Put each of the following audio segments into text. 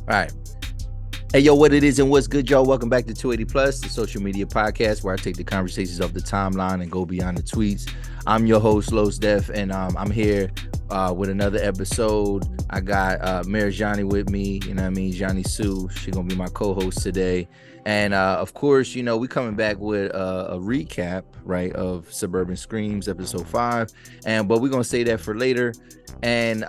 All right. Hey, yo, what it is and what's good, y'all? Welcome back to 280+, the social media podcast where I take the conversations off the timeline and go beyond the tweets. I'm your host, Los Def, and I'm here with another episode. I got Mayor Jonni with me, you know what I mean? Jonni Tsuu. She's going to be my co-host today. And of course, you know, we coming back with a recap, right, of Suburban Screams episode 5. But we're going to say that for later. And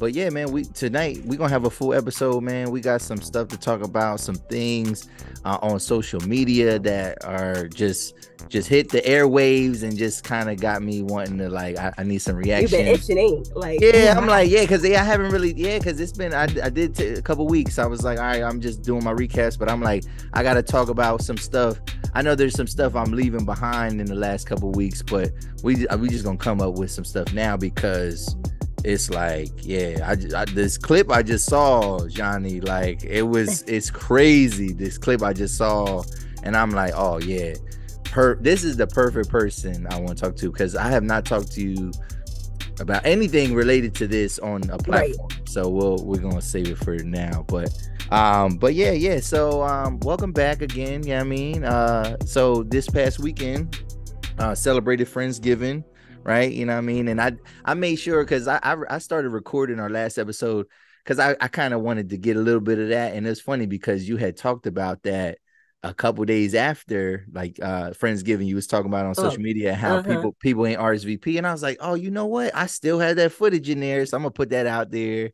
but yeah, man, tonight we're gonna have a full episode, man. We got some stuff to talk about, some things on social media that are just hit the airwaves and just kind of got me wanting to, like, I need some reaction. You've been itching, ain't like, yeah, I'm like, yeah, because I haven't really, because it's been, I did a couple weeks. I was like, all right, I'm just doing my recaps, but I'm like, I gotta talk about some stuff. I know there's some stuff I'm leaving behind in the last couple weeks, but we just gonna come up with some stuff now because it's like, yeah, this clip I just saw, Jonni, like, it's crazy. This clip I just saw, and I'm like, oh yeah, this is the perfect person I want to talk to, because I have not talked to you about anything related to this on a platform. Right. So we're gonna save it for now. But yeah. So welcome back again. Yeah, I mean, so this past weekend, celebrated Friendsgiving. Right, you know what I mean? And I made sure, because I started recording our last episode because I kind of wanted to get a little bit of that. And it's funny because you had talked about that a couple days after, like, Friendsgiving. You was talking about on social media how people ain't RSVP, and I was like, oh, you know what? I still had that footage in there, so I'm gonna put that out there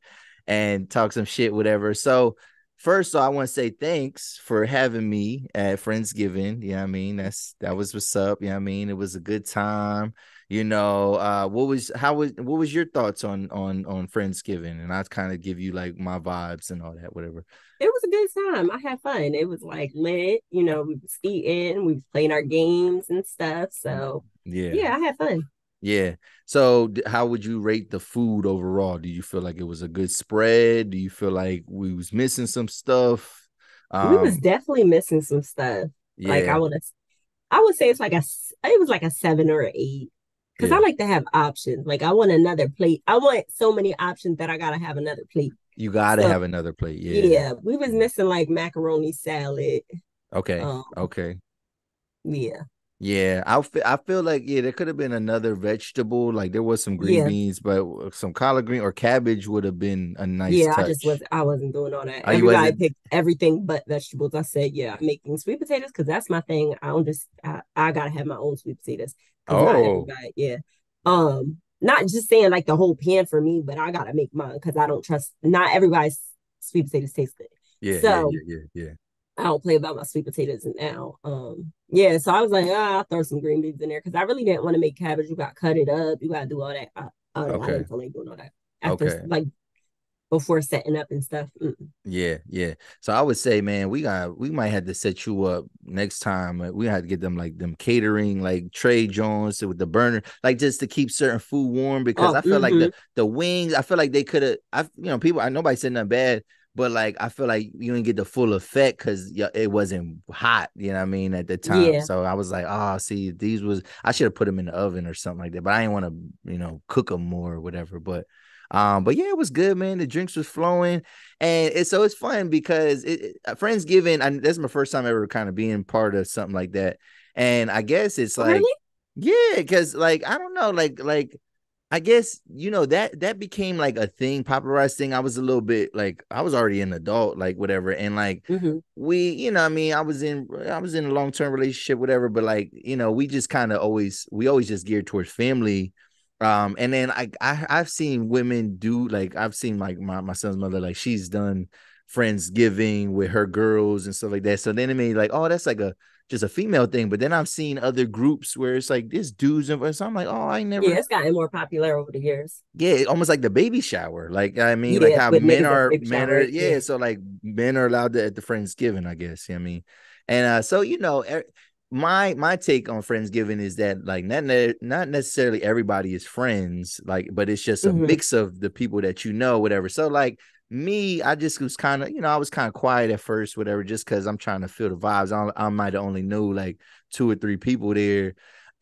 and talk some shit, whatever. So first, I want to say thanks for having me at Friendsgiving. You know what I mean? That was what's up. You know what I mean? It was a good time. You know, what was your thoughts on Friendsgiving? And I'd kind of give you like my vibes and all that, whatever. It was a good time. I had fun. It was like lit. You know, we was eating, we was playing our games and stuff. So yeah, I had fun. Yeah. So how would you rate the food overall? Do you feel like it was a good spread? Do you feel like we was missing some stuff? We was definitely missing some stuff. Yeah. Like I would say it was like a 7 or an 8. Because I like to have options. Like, I want another plate. I want so many options that I gotta have another plate. You gotta have another plate. Yeah. Yeah. We was missing like macaroni salad. Okay. Okay. Yeah. Yeah. I feel like, yeah, there could have been another vegetable. Like, there was some green beans, but some collard green or cabbage would have been a nice touch. I wasn't doing all that. Everybody picked everything but vegetables. I said, yeah, I'm making sweet potatoes because that's my thing. I gotta have my own sweet potatoes. Oh, yeah. Not just saying like the whole pan for me, but I gotta make mine because I don't trust. Not everybody's sweet potatoes taste good. Yeah. So yeah. I don't play about my sweet potatoes now. Yeah. So I was like, I'll throw some green beans in there because I really didn't want to make cabbage. You got to cut it up. You got to do all that. I didn't feel like doing all that after like before setting up and stuff. Yeah. So I would say, man, we might have to set you up next time. We had to get them like them catering, like Trey Jones with the burner, like just to keep certain food warm, because I feel like the wings, I feel like they could have, nobody said nothing bad, but like I feel like you didn't get the full effect because it wasn't hot, you know what I mean, at the time. Yeah. So I was like, see, I should have put them in the oven or something like that, but I didn't want to, cook them more or whatever. But yeah, it was good, man. The drinks was flowing, and it's fun because Friendsgiving, that's my first time ever kind of being part of something like that. And I guess it's like, really? Yeah, because like I don't know, like I guess that became like a thing, popularized thing. I was a little bit like I was already an adult, like whatever, and like we, I mean, I was in a long-term relationship, whatever, but like we just kind of always just geared towards family. And then I've seen women do, like I've seen like my son's mother, like she's done Friendsgiving with her girls and stuff like that. So then it made like, oh, that's like just a female thing. But then I've seen other groups where it's like this dudes, and so I'm like, oh, I never. Yeah, it's gotten more popular over the years. Yeah, almost like the baby shower. Like I mean, like how men are. Yeah, so like men are allowed to at the Friendsgiving, I guess. I mean, and so my take on Friendsgiving is that like not necessarily everybody is friends, like, but it's just a mix of the people that whatever. So like me, I just was kind of, I was kind of quiet at first, whatever, just because I'm trying to feel the vibes. I might have only knew like 2 or 3 people there.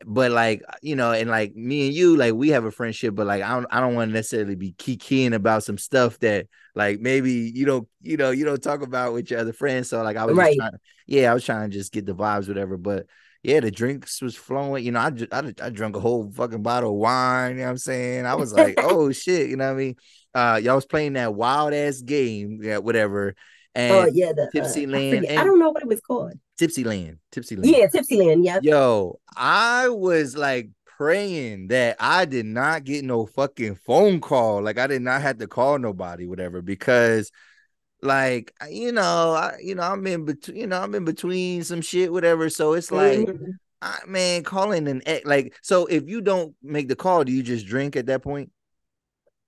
but like, and like me and you, like we have a friendship, but like I don't want to necessarily be keying about some stuff that like maybe you don't talk about with your other friends. So like I was just trying to just get the vibes, whatever. But yeah, the drinks was flowing. I drank a whole fucking bottle of wine. You know what I'm saying? I was like, oh shit, you know what I mean? Y'all was playing that wild ass game, yeah, whatever. And Tipsy Land, I don't know what it was called. Tipsy Land. Yeah, Tipsy Land. Yeah. Yo, I was like praying that I did not get no fucking phone call. Like I did not have to call nobody, whatever, because like I'm in between. I'm in between some shit, whatever. So it's like, man, calling an ex. Like, so if you don't make the call, do you just drink at that point,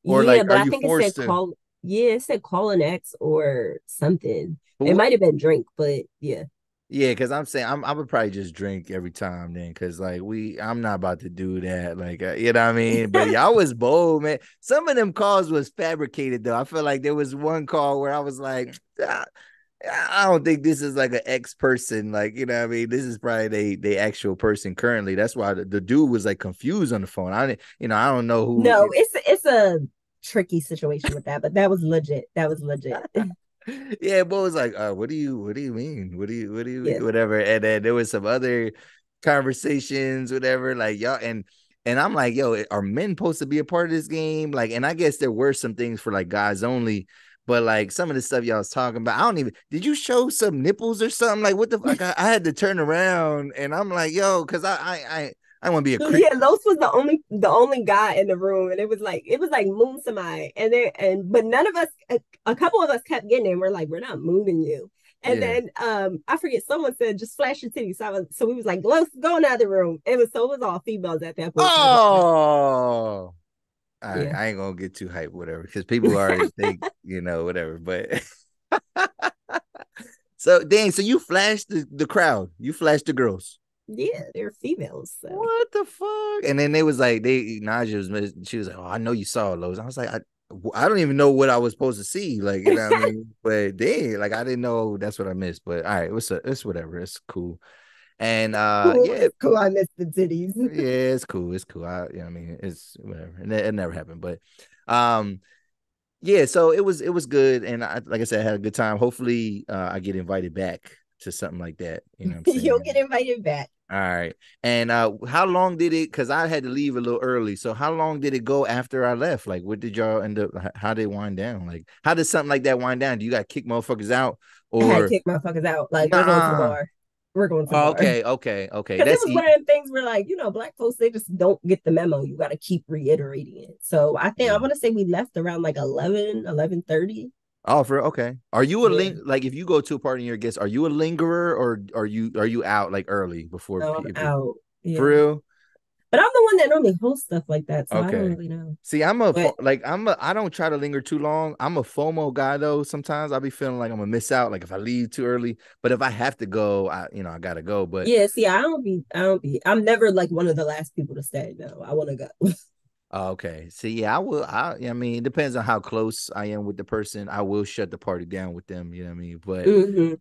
or yeah, like but are I you think forced to? call. Yeah, it said call an ex or something. It But might have been drink, but yeah. yeah, because I'm saying I would probably just drink every time then, because like I'm not about to do that, like you know what I mean. But y'all was bold, man. Some of them calls was fabricated though. I feel like there was one call where I was like, I don't think this is like an ex person, like you know what I mean. This is probably they actual person currently. That's why the dude was like confused on the phone. I don't know who. No, it's a tricky situation with that, but that was legit. That was legit. Yeah, but it was like, what do you mean? What do you Yeah. mean? Whatever. And then there was some other conversations, whatever, like y'all, and I'm like, yo, are men supposed to be a part of this game? Like, and I guess there were some things for like guys only, but like some of the stuff y'all was talking about, I don't even, did you show some nipples or something? Like, what the fuck? I had to turn around and I'm like, yo, because I want to be a creep. Yeah, Los was the only guy in the room, and it was like moon somebody, but none of us, a couple of us kept getting in. We're like, we're not mooning you. And Yeah. then I forget, someone said just flash your titties. So we was like, Los, go in the other room. It was all females at that point. Oh. All right, Yeah. I ain't gonna get too hyped, whatever, because people are they, whatever. But so dang, so you flashed the crowd, you flashed the girls. Yeah, they're females. So. What the fuck? And then they was like, she was like, oh, I know you saw those. I was like, I don't even know what I was supposed to see, like you know what I mean. But dang, like I didn't know that's what I missed. But all right, it's whatever, it's cool. And Cool. yeah, It's cool. I missed the titties. yeah, it's cool. I mean, it's whatever. And it never happened. But yeah, so it was good. And like I said, I had a good time. Hopefully I get invited back to something like that. You know what I'm saying? You'll get invited back. All right. And how long did it, because I had to leave a little early. So how long did it go after I left? Like what did y'all end up, how did it wind down? Like how did something like that wind down? Do you got to kick motherfuckers out I had to or kick motherfuckers out. Like, we're going to the nah? bar. We're going to the Oh, bar. okay. Because it That's was one of them things where, like, black folks, they just don't get the memo. You got to keep reiterating it. So I think I want to say we left around like 11:30. Oh, okay. Are you like if you go to a party and you're a guest, are you a lingerer or are you out like early before No, I'm people? out. Yeah. For real? But I'm the one that normally hosts stuff like that, so I don't Okay. really know. See, I don't try to linger too long. I'm a FOMO guy though. Sometimes I'll be feeling like I'm gonna miss out, like if I leave too early. But if I have to go, I gotta go. But yeah, see, I'm never like one of the last people to stay. No, I want to go. okay. See, yeah, I will. I mean, it depends on how close I am with the person. I will shut the party down with them. You know what I mean?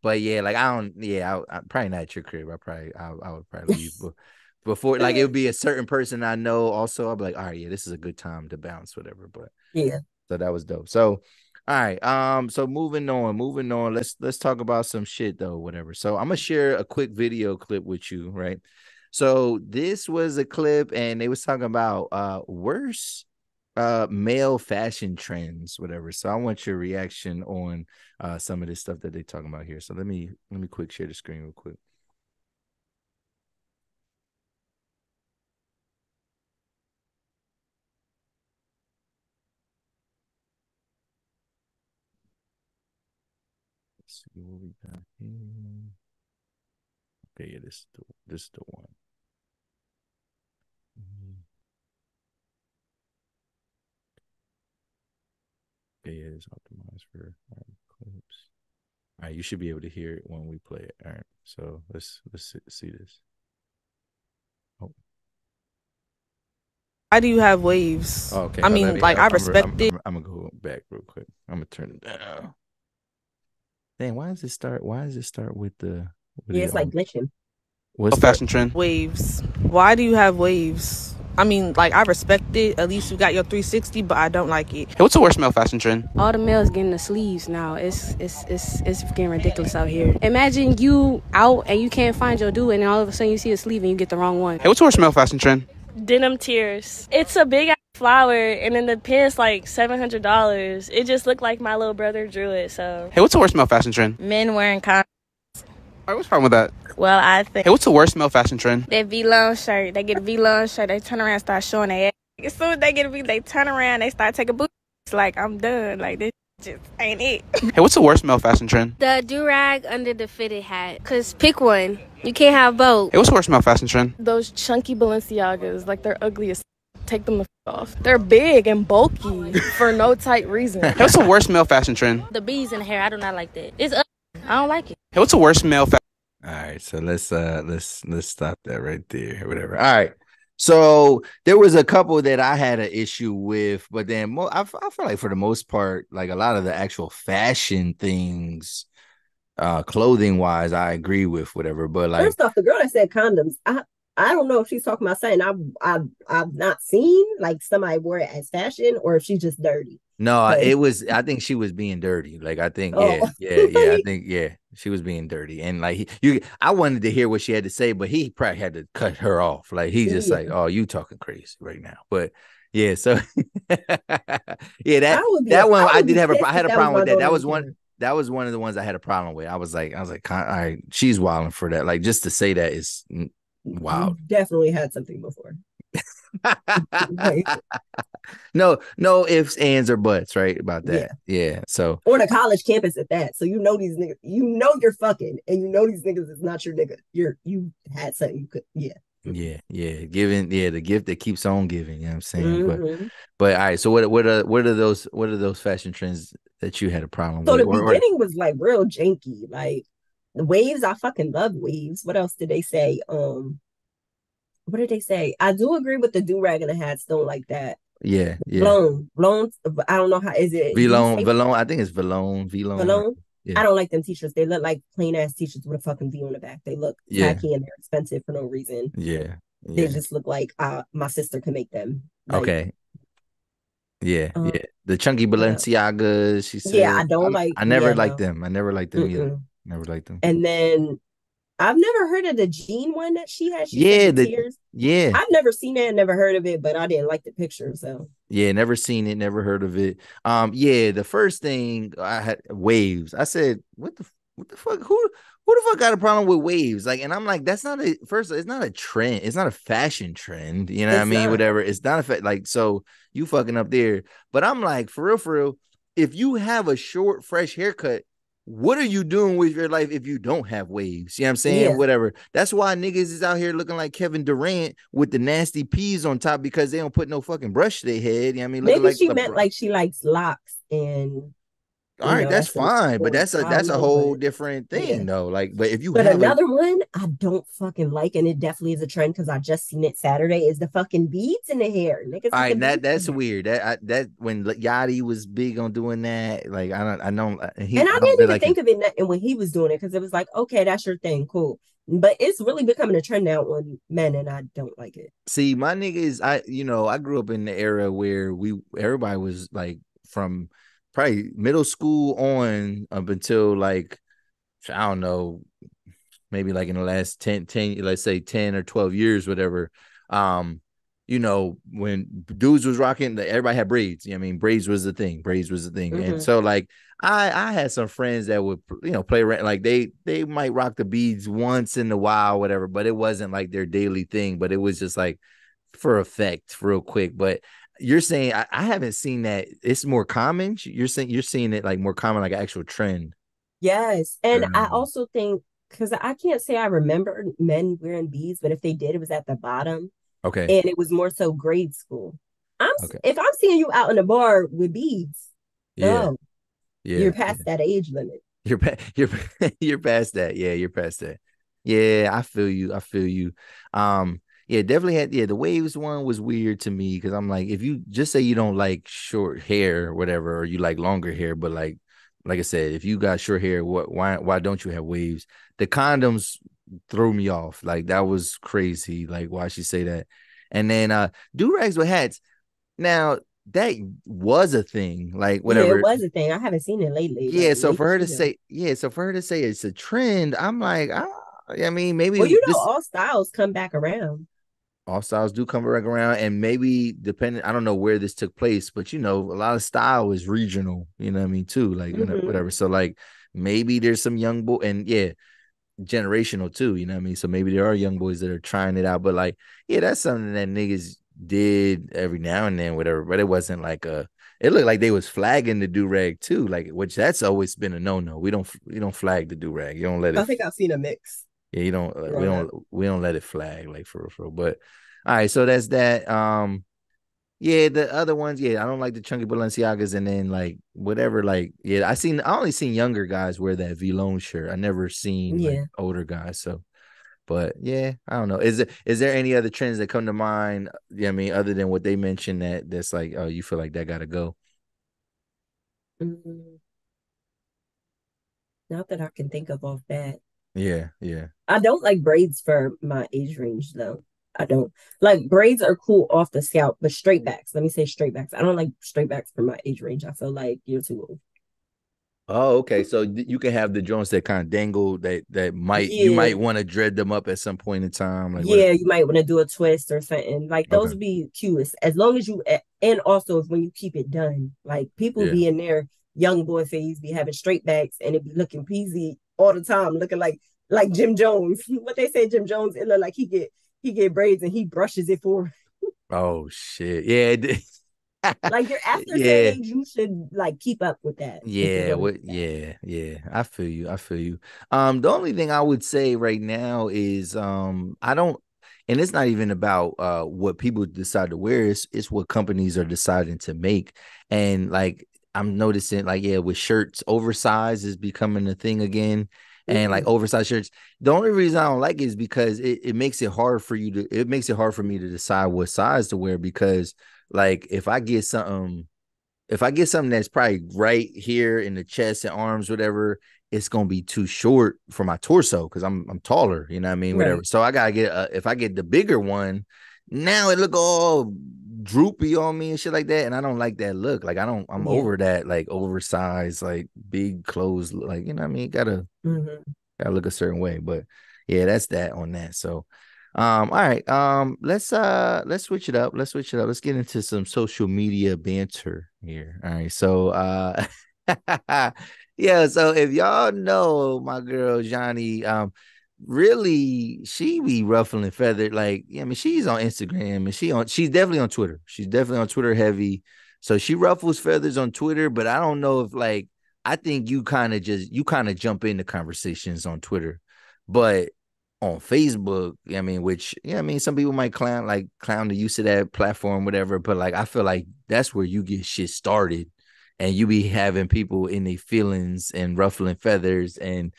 But yeah, like I don't. Yeah, I'm probably not at your crib. I would probably leave. But before, like it would be a certain person I know. Also, I'll be like, all right, yeah, this is a good time to bounce, whatever. But yeah. so that was dope. So, all right. So moving on. Let's talk about some shit though, whatever. So I'm gonna share a quick video clip with you, right? So this was a clip, and they was talking about worst male fashion trends, whatever. So I want your reaction on some of this stuff that they're talking about here. So let me quick share the screen real quick. Let's see what we got here. Okay, yeah, this is the one. Okay, yeah, it's optimized for clips. All right, you should be able to hear it when we play it. All right, so let's see this. Oh. Why do you have waves? Oh, okay. I mean, like, I respect it. I'm gonna go back real quick. I'm gonna turn it down. Dang, why does it start with the? Yeah, it's like glitching. What's fashion trend? Waves. Why do you have waves? I mean, like, I respect it. At least you got your 360, but I don't like it. Hey, what's the worst male fashion trend? All the males getting the sleeves now. It's getting ridiculous out here. Imagine you out and you can't find your dude, and then all of a sudden you see a sleeve and you get the wrong one. Hey, what's the worst male fashion trend? Denim tears. It's a big ass flower, and then the pants like $700. It just looked like my little brother drew it. So. Hey, what's the worst male fashion trend? Men wearing condoms. All right, what's the problem with that? Well, I think. Hey, what's the worst male fashion trend? That V-long shirt. They get a V-long shirt. They turn around and start showing their ass. As soon as they get a V, they turn around. They start taking boots. It's like, I'm done. Like, this just ain't it. Hey, what's the worst male fashion trend? The do-rag under the fitted hat. Because pick one. You can't have both. Hey, what's the worst male fashion trend? Those chunky Balenciagas. Like, they're ugly as take them the off. They're big and bulky for no tight reason. Hey, what's the worst male fashion trend? The beads in the hair. I do not like that. It's ugly. I don't like it. Hey, what's the worst male fashion? All right, so let's stop that right there. Whatever. All right. So there was a couple that I had an issue with, but then I feel like for the most part, like a lot of the actual fashion things, clothing wise, I agree with whatever. But like, first off, the girl that said condoms, I don't know if she's talking about something I've not seen, like somebody wore it as fashion, or if she's just dirty. No, it was. I think she was being dirty. Like I think, I think, she was being dirty. And like I wanted to hear what she had to say, but he probably had to cut her off. Like he's just like, oh, you talking crazy right now. But yeah, so yeah, that one I did have I had a problem with that. That was one. That was one of the ones I had a problem with. I was like, all right, she's wilding for that. Like just to say that is wild. You definitely had something before. No ifs, ands, or buts, right? About that. Yeah. So on a college campus at that. So you know these niggas, you know you're fucking, and you know these niggas is not your nigga. You had something you could, Yeah. Giving, the gift that keeps on giving, you know what I'm saying? Mm-hmm. But all right, so what are those fashion trends that you had a problem with? So the beginning was like real janky. Like the waves, I fucking love waves. What else did they say? What did they say? I do agree with the do-rag and the hats, don't like that. Yeah. Blown. I don't know how is it. Vlone. I think it's Vlone. Yeah. I don't like them t-shirts. They look like plain ass t-shirts with a fucking V on the back. They look tacky and they're expensive for no reason. Yeah. They just look like my sister can make them. Like, okay. Yeah. The chunky Balenciagas. She said. Yeah, I don't like. I never liked them. I never liked them either. Never liked them. And then I've never heard of the jean one that she had. Tears. Yeah. I've never seen it, never heard of it, but I didn't like the picture. So yeah, never seen it, never heard of it. The first thing I had waves. I said, what the fuck? Who the fuck got a problem with waves? Like, and I'm like, it's not a trend. It's not a fashion trend. You know what I mean? Whatever. It's not like, so you fucking up there. But I'm like, for real, if you have a short, fresh haircut, what are you doing with your life if you don't have waves? You know what I'm saying? Yeah. Whatever. That's why niggas is out here looking like Kevin Durant with the nasty peas on top because they don't put no fucking brush to their head. You know what I mean? Maybe she meant like she likes locks and. All right, that's fine, but that's a whole different thing, though. Like, but if you have another one, I don't fucking like, and it definitely is a trend because I just seen it Saturday. Is the fucking beads in the hair? Niggas all right, that's weird. That when Yachty was big on doing that, like I don't. I didn't even think of it when he was doing it because it was like, okay, that's your thing, cool. But it's really becoming a trend now on men, and I don't like it. See, my niggas, I grew up in the era where everybody was like from probably middle school on up until like, I don't know, maybe like in the last 10, let's say 10 or 12 years, whatever. When dudes was rocking, everybody had braids. You know what I mean? Braids was the thing. Mm-hmm. And so like I had some friends that would, play around, like they might rock the beads once in a while, whatever, but it wasn't like their daily thing, but it was just like for effect real quick. But you're saying I haven't seen that. It's more common. You're seeing it like more common, like an actual trend. Yes, and I also think because I can't say I remember men wearing beads, but if they did, it was at the bottom. Okay, and it was more so grade school. If I'm seeing you out in the bar with beads, you're past that age limit. You're past that. Yeah, you're past that. Yeah, I feel you. Yeah, definitely had. Yeah, the waves one was weird to me because I'm like, if you just say you don't like short hair or whatever, or you like longer hair, but like I said, if you got short hair, why don't you have waves? The condoms threw me off. Like that was crazy. Like why she say that? And then do-rags with hats. Now that was a thing. Like whatever. Yeah, it was a thing. I haven't seen it lately. Yeah, Like, so for her to season. say, it's a trend, I'm like, I mean, maybe well, this all styles come back around. all styles do come back around, and maybe depending, I don't know where this took place, but a lot of style is regional, you know what I mean, too, like whatever. So like maybe there's some young boy, and yeah, generational too, you know what I mean. So maybe there are young boys that are trying it out, but like, yeah, that's something that niggas did every now and then, whatever. But it wasn't like it looked like they was flagging the do-rag too, like which that's always been a no-no. We don't flag the do-rag. You don't let it. I think I've seen a mix. Yeah, you don't. We don't let it flag like for real. But all right, so that's that. Yeah, the other ones, yeah, I don't like the chunky Balenciagas, and then like whatever, like yeah, I only seen younger guys wear that V-Lone shirt. I never seen like older guys. So, but yeah, I don't know. Is there any other trends that come to mind? Yeah, I mean, other than what they mentioned that's like, oh, you feel like that gotta go? Not that I can think of off that. Yeah. I don't like braids for my age range though. I don't like braids are cool off the scalp, but straight backs. Let me say straight backs. I don't like straight backs for my age range. I feel like you're too old. Oh, okay. So you can have the joints that kind of dangle that might you might want to dread them up at some point in time. Like you might want to do a twist or something. Like those would be cutest as long as you and also when you keep it done. Like people be in their young boy phase, be having straight backs and it be looking peasy all the time, looking like Jim Jones. What they say, Jim Jones, it look like he get braids and he brushes it for. Oh shit! Yeah. Like you're after saying you should like keep up with that. Yeah. I feel you. The only thing I would say right now is I don't, and it's not even about what people decide to wear. It's what companies are deciding to make. And like I'm noticing, like with shirts, oversized is becoming a thing again. And like oversized shirts. The only reason I don't like it is because it makes it hard for me to decide what size to wear, because like if I get something that's probably right here in the chest and arms, whatever, it's gonna be too short for my torso because I'm taller, you know what I mean? Whatever. Right. So I gotta get if I get the bigger one, now it look all droopy on me and shit like that, and I don't like that look. Like I'm over that like oversized, like big clothes, like you know what I mean? Gotta look a certain way. But yeah, that's that on that. So all right. Let's switch it up. Let's get into some social media banter here. All right. So yeah, so if y'all know my girl Jonni, really she be ruffling feathered. Like, I mean, she's on Instagram and she's definitely on Twitter. She's definitely on Twitter heavy. So she ruffles feathers on Twitter, but I don't know if like I think you kind of jump into conversations on Twitter, but on Facebook, I mean, some people might clown the use of that platform, whatever, but like I feel like that's where you get shit started, and you be having people in their feelings and ruffling feathers, and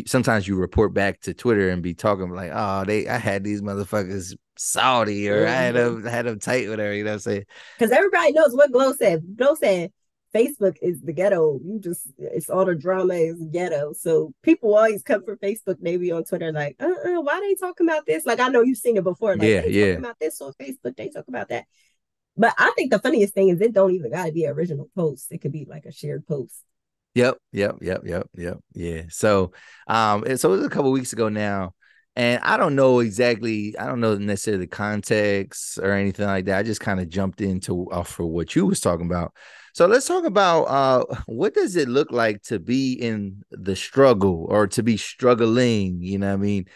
sometimes you report back to Twitter and be talking like, oh, I had these motherfuckers salty, or I had them tight, whatever, you know what I'm saying? Because everybody knows what Glow said. Glow said Facebook is the ghetto. It's all the drama is ghetto. So people always come from Facebook, maybe on Twitter, like, why they talking about this? Like, I know you've seen it before. Like, they talking about this on Facebook, they talk about that. But I think the funniest thing is it don't even gotta be an original post. It could be like a shared post. Yep. Yeah. So it was a couple weeks ago now. And I don't know necessarily the context or anything like that. I just kind of jumped into for what you was talking about. So let's talk about what does it look like to be in the struggle or to be struggling, you know what I mean?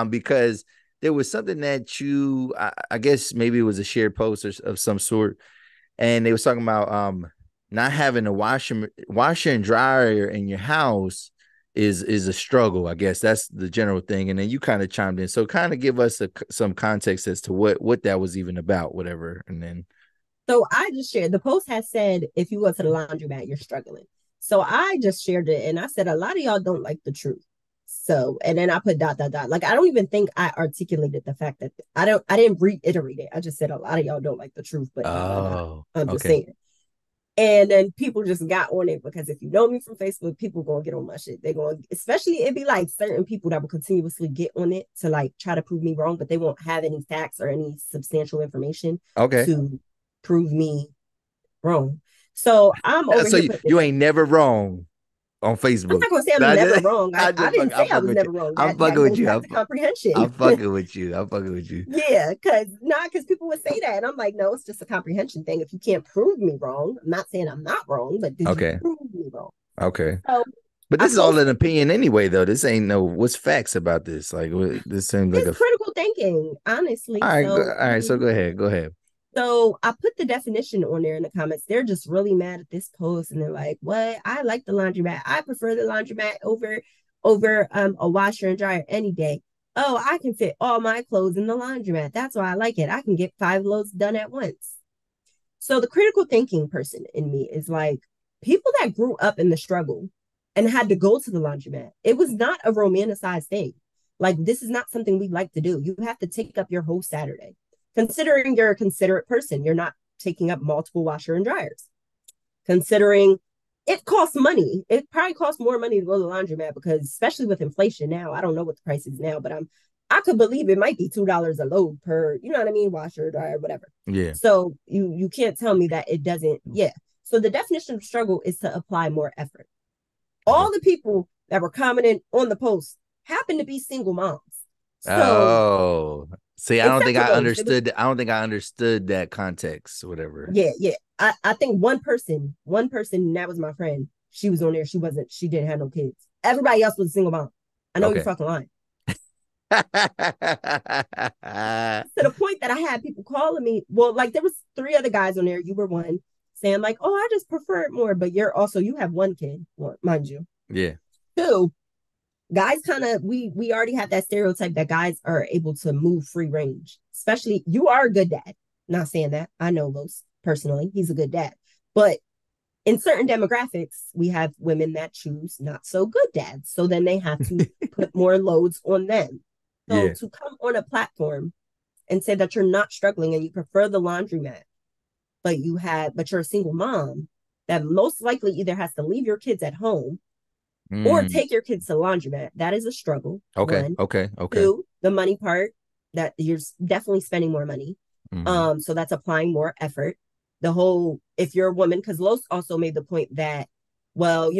Because there was something that I guess maybe it was a shared post of some sort, and they was talking about not having a washer and dryer in your house is a struggle. I guess that's the general thing. And then you kind of chimed in. So kind of give us some context as to what that was even about, whatever. And then. So I just shared, the post has said, if you go to the laundromat, you're struggling. So I just shared it and I said, a lot of y'all don't like the truth. So, and then I put ... Like, I don't even think I articulated the fact that I didn't reiterate it. I just said, a lot of y'all don't like the truth, but I'm just saying. And then people just got on it because if you know me from Facebook, people gonna get on my shit. They're gonna, especially it'd be like certain people that will continuously get on it to like try to prove me wrong, but they won't have any facts or any substantial information to prove me wrong. So I'm over so here. you ain't never wrong on Facebook. I'm not gonna say I'm never wrong. I didn't say I was never wrong. I'm fucking with you. That's comprehension. I'm fucking with you. I'm fucking with you. Yeah, because people would say that, and I'm like, no, it's just a comprehension thing. If you can't prove me wrong, I'm not saying I'm not wrong, but did you prove me wrong? Okay. So, but this is all an opinion anyway, though. This ain't what's facts about this. Like, this seems like critical thinking, honestly. All right. So go ahead. So I put the definition on there in the comments. They're just really mad at this post, and they're like, "What? I like the laundromat. I prefer the laundromat over a washer and dryer any day. Oh, I can fit all my clothes in the laundromat. That's why I like it. I can get 5 loads done at once." So the critical thinking person in me is like, people that grew up in the struggle and had to go to the laundromat. It was not a romanticized thing. Like, this is not something we like to do. You have to take up your whole Saturday. Considering you're a considerate person, you're not taking up multiple washer and dryers. Considering it costs money. It probably costs more money to go to the laundromat because, especially with inflation now, I don't know what the price is now, but I could believe it might be $2 a load per, you know what I mean, washer, dryer, whatever. Yeah. So you can't tell me that it doesn't. Yeah. So the definition of struggle is to apply more effort. All the people that were commenting on the post happen to be single moms. So, see, I don't think I understood. I don't think I understood that context, whatever. Yeah. I think one person, and that was my friend. She was on there. She didn't have no kids. Everybody else was a single mom. I know you're fucking lying. To the point that I had people calling me. Well, like there was 3 other guys on there. You were one, saying like, "Oh, I just prefer it more." But you have 1 kid, mind you. Yeah. 2. Guys kind of, we already have that stereotype that guys are able to move free range. Especially, you are a good dad. Not saying that. I know Los personally. He's a good dad. But in certain demographics, we have women that choose not so good dads. So then they have to put more loads on them. So to come on a platform and say that you're not struggling and you prefer the laundromat, but you're a single mom that most likely either has to leave your kids at home or take your kids to laundromat. That is a struggle. Okay. 2, the money part, that you're definitely spending more money. So that's applying more effort. The whole, if you're a woman, because Los also made the point that, well,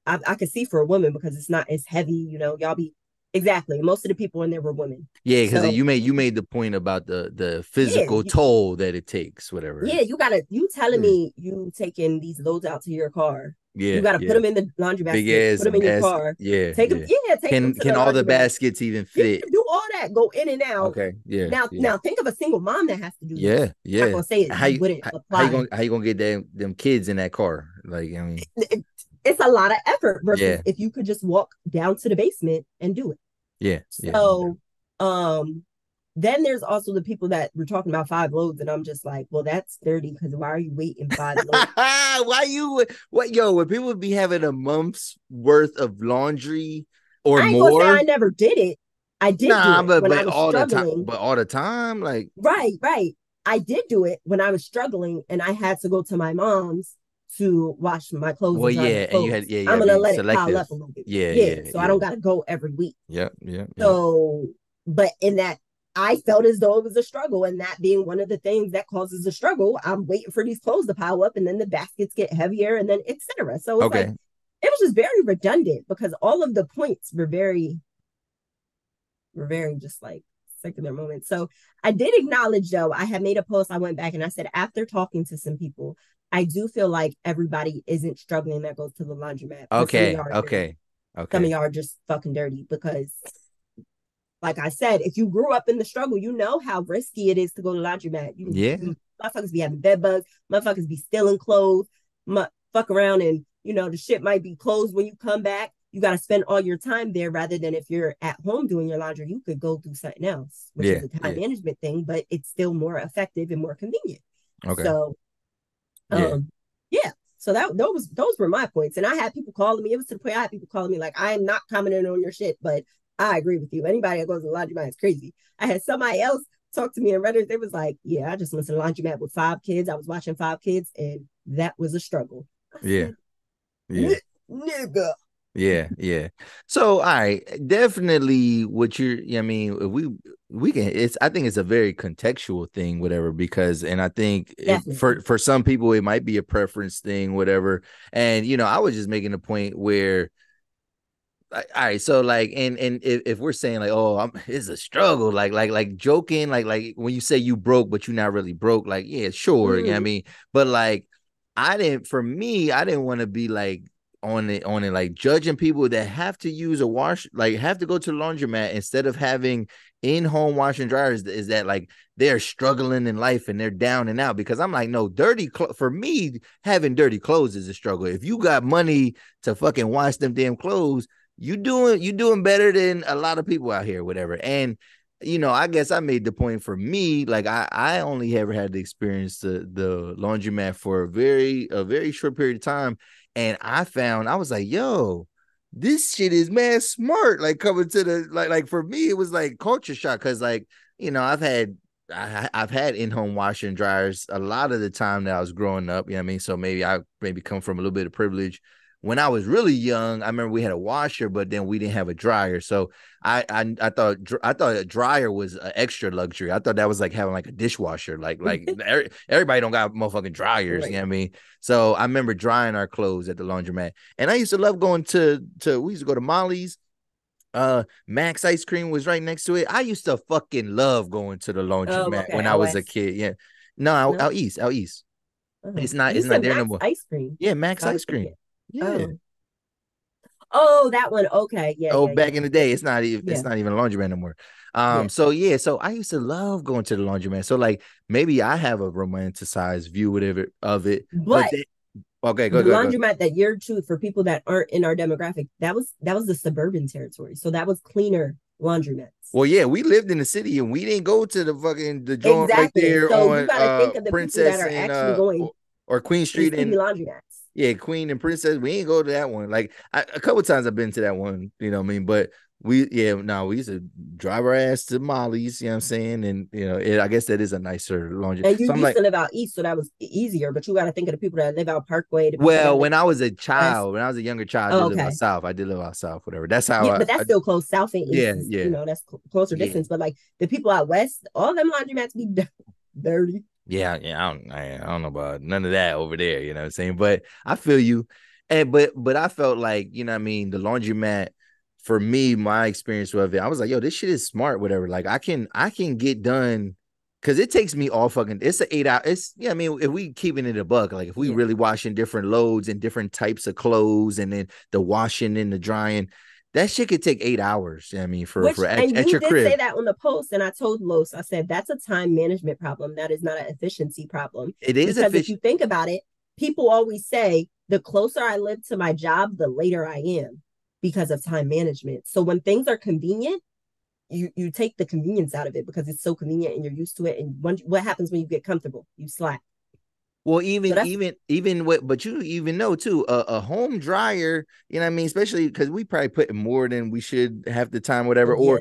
I could see for a woman because it's not as heavy, y'all be, exactly. Most of the people in there were women. Yeah, because you made the point about the physical toll that it takes, whatever. Yeah, you telling me you taking these loads out to your car. Yeah, you got to put them in the laundry basket. Put them in your car. Yeah, take them. Yeah, take them. Can all the baskets even fit? Do all that. Go in and out. Okay. Yeah. Now think of a single mom that has to do this. Yeah. I'm not gonna say it. How you gonna get them kids in that car? Like, I mean, it's a lot of effort versus if you could just walk down to the basement and do it. Yeah. So, then there's also the people that were talking about 5 loads, and I'm just like, well, that's dirty because why are you waiting 5 loads? When people be having a month's worth of laundry or I ain't more? Gonna say I never did it. I did do it but when I was all struggling. the time. But all the time, like right. I did do it when I was struggling, and I had to go to my mom's to wash my clothes. Well, and you had I'm gonna let it pile up a little bit. Yeah. So I don't gotta go every week. Yeah. So, but in that, I felt as though it was a struggle, and that being one of the things that causes a struggle, I'm waiting for these clothes to pile up, and then the baskets get heavier, and then etc. So it's like, it was just very redundant because all of the points were very just like secular moments. So I did acknowledge, though, I had made a post, I went back and I said, after talking to some people, I do feel like everybody isn't struggling that goes to the laundromat. Okay. Some of y'all are just fucking dirty because, like I said, if you grew up in the struggle, you know how risky it is to go to the laundromat. Motherfuckers be having bed bugs. Motherfuckers be stealing clothes. Fuck around and, the shit might be closed when you come back. You got to spend all your time there rather than if you're at home doing your laundry, you could go do something else, which is a time management thing, but it's still more effective and more convenient. Okay. So, So those were my points. And I had people calling me. It was to the point I had people calling me like, I am not commenting on your shit, but I agree with you. Anybody that goes to the laundromat is crazy. I had somebody else talk to me in Reddit. They was like, yeah, I just went to the laundromat with 5 kids. I was watching 5 kids and that was a struggle. Yeah. Yeah. Nigga. Yeah. So, all right, definitely what I mean, if we can, I think it's a very contextual thing, whatever, because, and I think for some people, it might be a preference thing, whatever. And, I was just making a point where, all right, so like, and if we're saying like, oh, it's a struggle, like joking, like when you say you broke, but you're not really broke, like, yeah, sure. You know what I mean? But like, I didn't want to be like, on it, like judging people that have to use a wash, like have to go to the laundromat instead of having in-home wash and dryers, is that like they're struggling in life and they're down and out. Because I'm like, no, for me, having dirty clothes is a struggle. If you got money to fucking wash them damn clothes, you doing better than a lot of people out here, whatever. And I guess I made the point for me, like I only ever had to experience the laundromat for a very short period of time. And I was like, yo, this shit is mad smart. Like coming to the, like for me, it was like culture shock. Cause like, I've had in-home washer and dryers a lot of the time that I was growing up. You know what I mean? So maybe I come from a little bit of privilege. When I was really young, I remember we had a washer, but then we didn't have a dryer. So I thought a dryer was an extra luxury. I thought that was like having like a dishwasher. Like everybody don't got motherfucking dryers. Right. You know what I mean? So I remember drying our clothes at the laundromat. And I used to love going we used to go to Molly's. Max ice cream was right next to it. I used to fucking love going to the laundromat when I was a kid. Yeah. No, out east. It's not there no more. Ice cream. Yeah, Max ice cream. Yeah. Oh, that one. Okay. Yeah. Back in the day, it's not even a laundromat no more. So I used to love going to the laundromat. So like maybe I have a romanticized view whatever of it. But okay, go. Laundromat that you're true for people that aren't in our demographic, that was the suburban territory. So that was cleaner laundromats. Well, yeah, we lived in the city and we didn't go to the joint right there so on you gotta think of the Princess people that are actually going or Queen Street and laundromats. Yeah, Queen and Princess. We ain't go to that one. Like a couple of times I've been to that one, you know what I mean? But we used to drive our ass to Molly's, you know what I'm saying? And I guess that is a nicer laundry. And you used to live out east, so that was easier, but you got to think of the people that live out Parkway. Well, when I was a younger child, I did live out south. I did live out south, whatever. That's how but that's still close. South and east, yeah. That's closer distance. But like the people out west, all them laundromats be dirty. Yeah, I don't know about none of that over there, you know what I'm saying? But I feel you. And but I felt like, you know what I mean, the laundromat, for me, my experience with it, I was like, yo, this shit is smart, whatever. Like I can get done, because it takes me all fucking, it's an 8 hour, I mean, if we keeping it a buck, like if we really washing different loads and different types of clothes and then the washing and the drying, that shit could take 8 hours. I mean, at your crib. Say that on the post, and I told Los, I said that's a time management problem. That is not an efficiency problem. It is because if you think about it, people always say the closer I live to my job, the later I am because of time management. So when things are convenient, you take the convenience out of it because it's so convenient and you're used to it. And what happens when you get comfortable? You slack. Well, but you even know too, a home dryer, you know what I mean? Especially because we probably put more than we should have the time, whatever. Or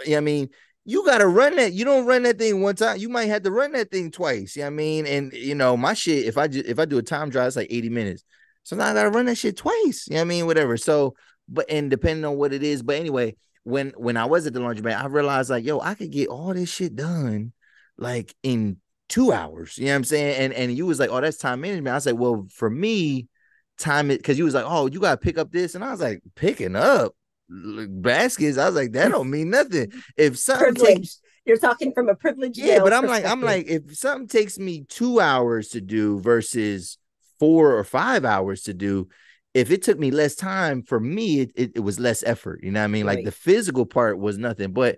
I mean, you got to run that. You don't run that thing one time. You might have to run that thing twice. You know what I mean? And my shit, if I do a time dry, it's like 80 minutes. So now I got to run that shit twice. You know what I mean? Whatever. So, and depending on what it is. But anyway, when I was at the laundromat, I realized like, yo, I could get all this shit done like in 2 hours, you know what I'm saying? And you was like, oh, that's time management. I was like, well, for me, time it, because you was like, oh, you gotta pick up this, and I was like, picking up baskets. I was like, that don't mean nothing. If something you're talking from a privileged, but I'm like, if something takes me 2 hours to do versus 4 or 5 hours to do, if it took me less time, for me, it was less effort. You know what I mean? Right. Like the physical part was nothing. But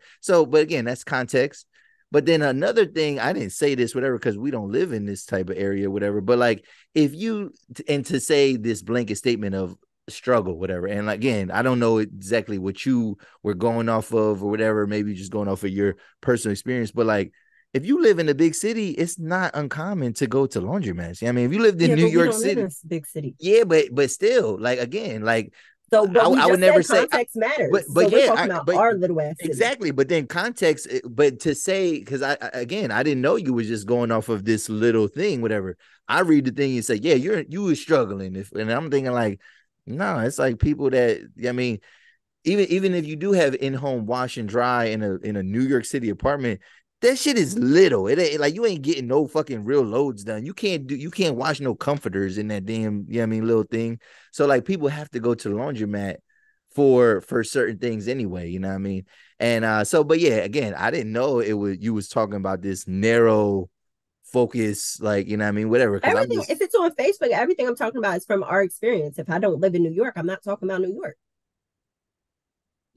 again, that's context. But then another thing, I didn't say this, whatever, because we don't live in this type of area, whatever. But like, to say this blanket statement of struggle, whatever. And again, I don't know exactly what you were going off of or whatever, maybe just going off of your personal experience. But like, if you live in a big city, it's not uncommon to go to laundromats. I mean, if you lived in New York City, big city. Yeah, but still, like, again, like So, but we I would just never said say context matters. but So we're yeah, talking about our little ass city. exactly. But then context, but to say, because I didn't know you was just going off of this little thing, whatever. I read the thing and say, yeah, you were struggling, and I'm thinking like, no, it's like people that, I mean, even if you do have in-home wash and dry in a New York City apartment, that shit is little. It ain't like you ain't getting no fucking real loads done. You can't wash no comforters in that damn, you know what I mean, little thing. So like people have to go to the laundromat for certain things anyway, you know what I mean? And so, but yeah, again, I didn't know you was talking about this narrow focus, like, you know what I mean, whatever. Everything, if it's on Facebook, everything I'm talking about is from our experience. If I don't live in New York, I'm not talking about New York.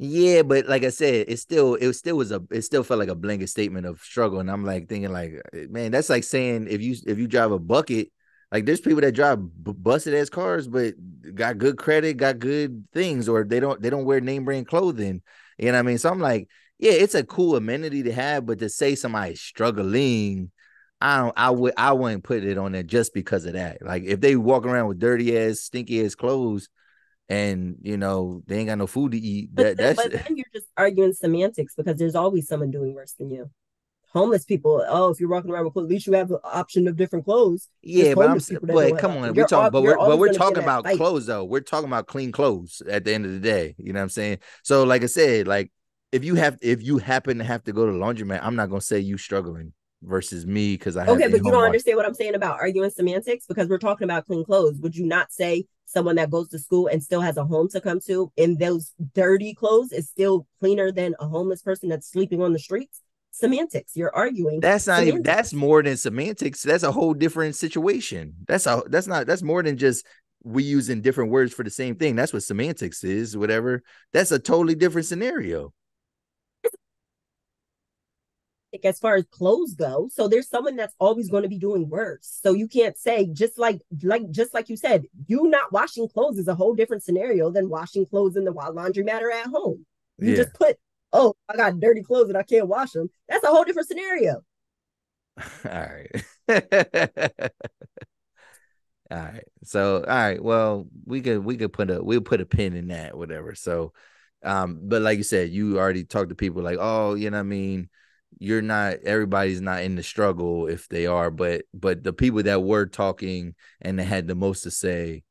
Yeah, but like I said, it still felt like a blanket statement of struggle, and I'm like thinking like, man, that's like saying if you drive a bucket, like there's people that drive busted ass cars, but got good credit, got good things, or they don't wear name brand clothing, you know what I mean? So I'm like, yeah, it's a cool amenity to have, but to say somebody's struggling, I wouldn't put it on there just because of that. Like if they walk around with dirty ass, stinky ass clothes, and you know they ain't got no food to eat. But then you're just arguing semantics, because there's always someone doing worse than you. Homeless people, if you're walking around with clothes, at least you have the option of different clothes. Yeah, but come on, we're talking about clothes though. We're talking about clean clothes at the end of the day. You know what I'm saying? So like I said, like if you happen to have to go to the laundromat, I'm not gonna say you struggling versus me because I have but you don't understand what I'm saying about arguing semantics, because we're talking about clean clothes. Would you not say someone that goes to school and still has a home to come to in those dirty clothes is still cleaner than a homeless person that's sleeping on the streets? Semantics. You're arguing. That's not semantics. Even that's more than semantics. That's a whole different situation. That's more than just we using different words for the same thing. That's what semantics is, whatever. That's a totally different scenario. As far as clothes go, so there's someone that's always going to be doing worse. So you can't say, just like you said, you not washing clothes is a whole different scenario than washing clothes in the laundromat or at home. You just put, I got dirty clothes and I can't wash them. That's a whole different scenario. All right. All right. So, all right. Well, we'll put a pin in that, whatever. So, but like you said, you already talked to people like, oh, you know what I mean? Everybody's not in the struggle if they are, but the people that were talking and they had the most to say,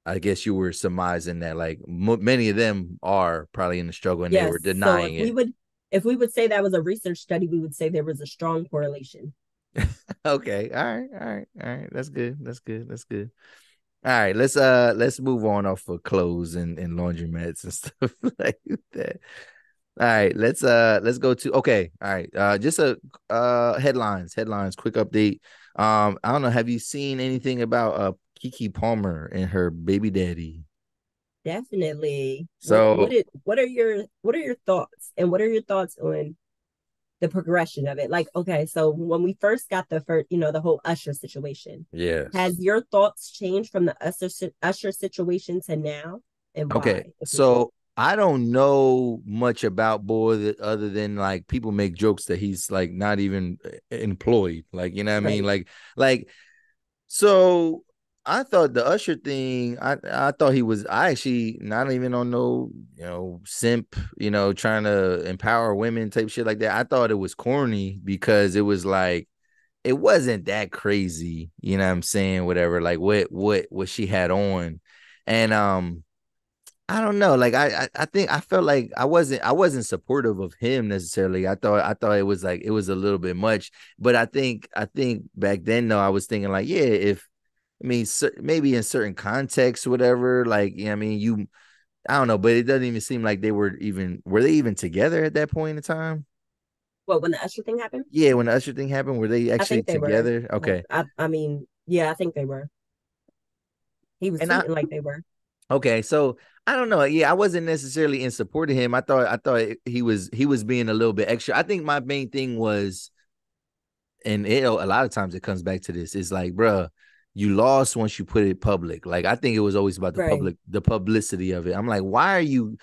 I guess you were surmising that like many of them are probably in the struggle and they were denying it. If we would say that was a research study, we would say there was a strong correlation. Okay. All right. That's good. All right, let's move on off of clothes and laundromats and stuff like that. All right, let's go to okay. All right, just headlines, quick update. I don't know. Have you seen anything about Keke Palmer and her baby daddy? Definitely. So what are your thoughts, and what are your thoughts on the progression of it? Like, okay, so when we first got the whole Usher situation, has your thoughts changed from the Usher situation to now, and why? Okay, so I don't know much about Boy other than like people make jokes that he's like not even employed, like, you know what I mean, like so I thought the Usher thing, I thought I actually not even on no, simp, trying to empower women type shit like that. I thought it was corny because it was like, it wasn't that crazy, you know what I'm saying? Whatever, like what she had on. And I don't know, like I think I felt like I wasn't supportive of him necessarily. I thought it was like, it was a little bit much, but I think back then though, I was thinking like, yeah, maybe in certain contexts, whatever, like, I mean, I don't know, but it doesn't even seem like were they even together at that point in time? Well, when the Usher thing happened? Yeah, when the Usher thing happened, were they actually together? Were. Okay. I mean, yeah, I think they were. He was tweeting like they were. Okay, so I don't know. Yeah, I wasn't necessarily in support of him. I thought he was being a little bit extra. I think my main thing was, and a lot of times it comes back to this, is like, bruh, you lost once you put it public. Like, I think it was always about the publicity of it. I'm like, why are you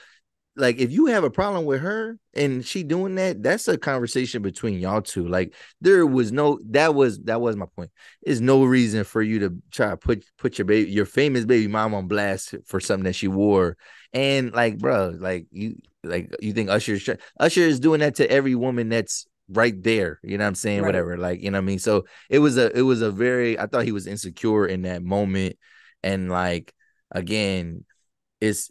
like if you have a problem with her and she doing that, that's a conversation between y'all two. Like there was no that was my point. There's no reason for you to try to put your famous baby mom on blast for something that she wore. And like, bro, like you think Usher is doing that to every woman that's right there, you know what I'm saying? Right. Whatever, like, you know what I mean? So it was a very, I thought he was insecure in that moment. And like, again, it's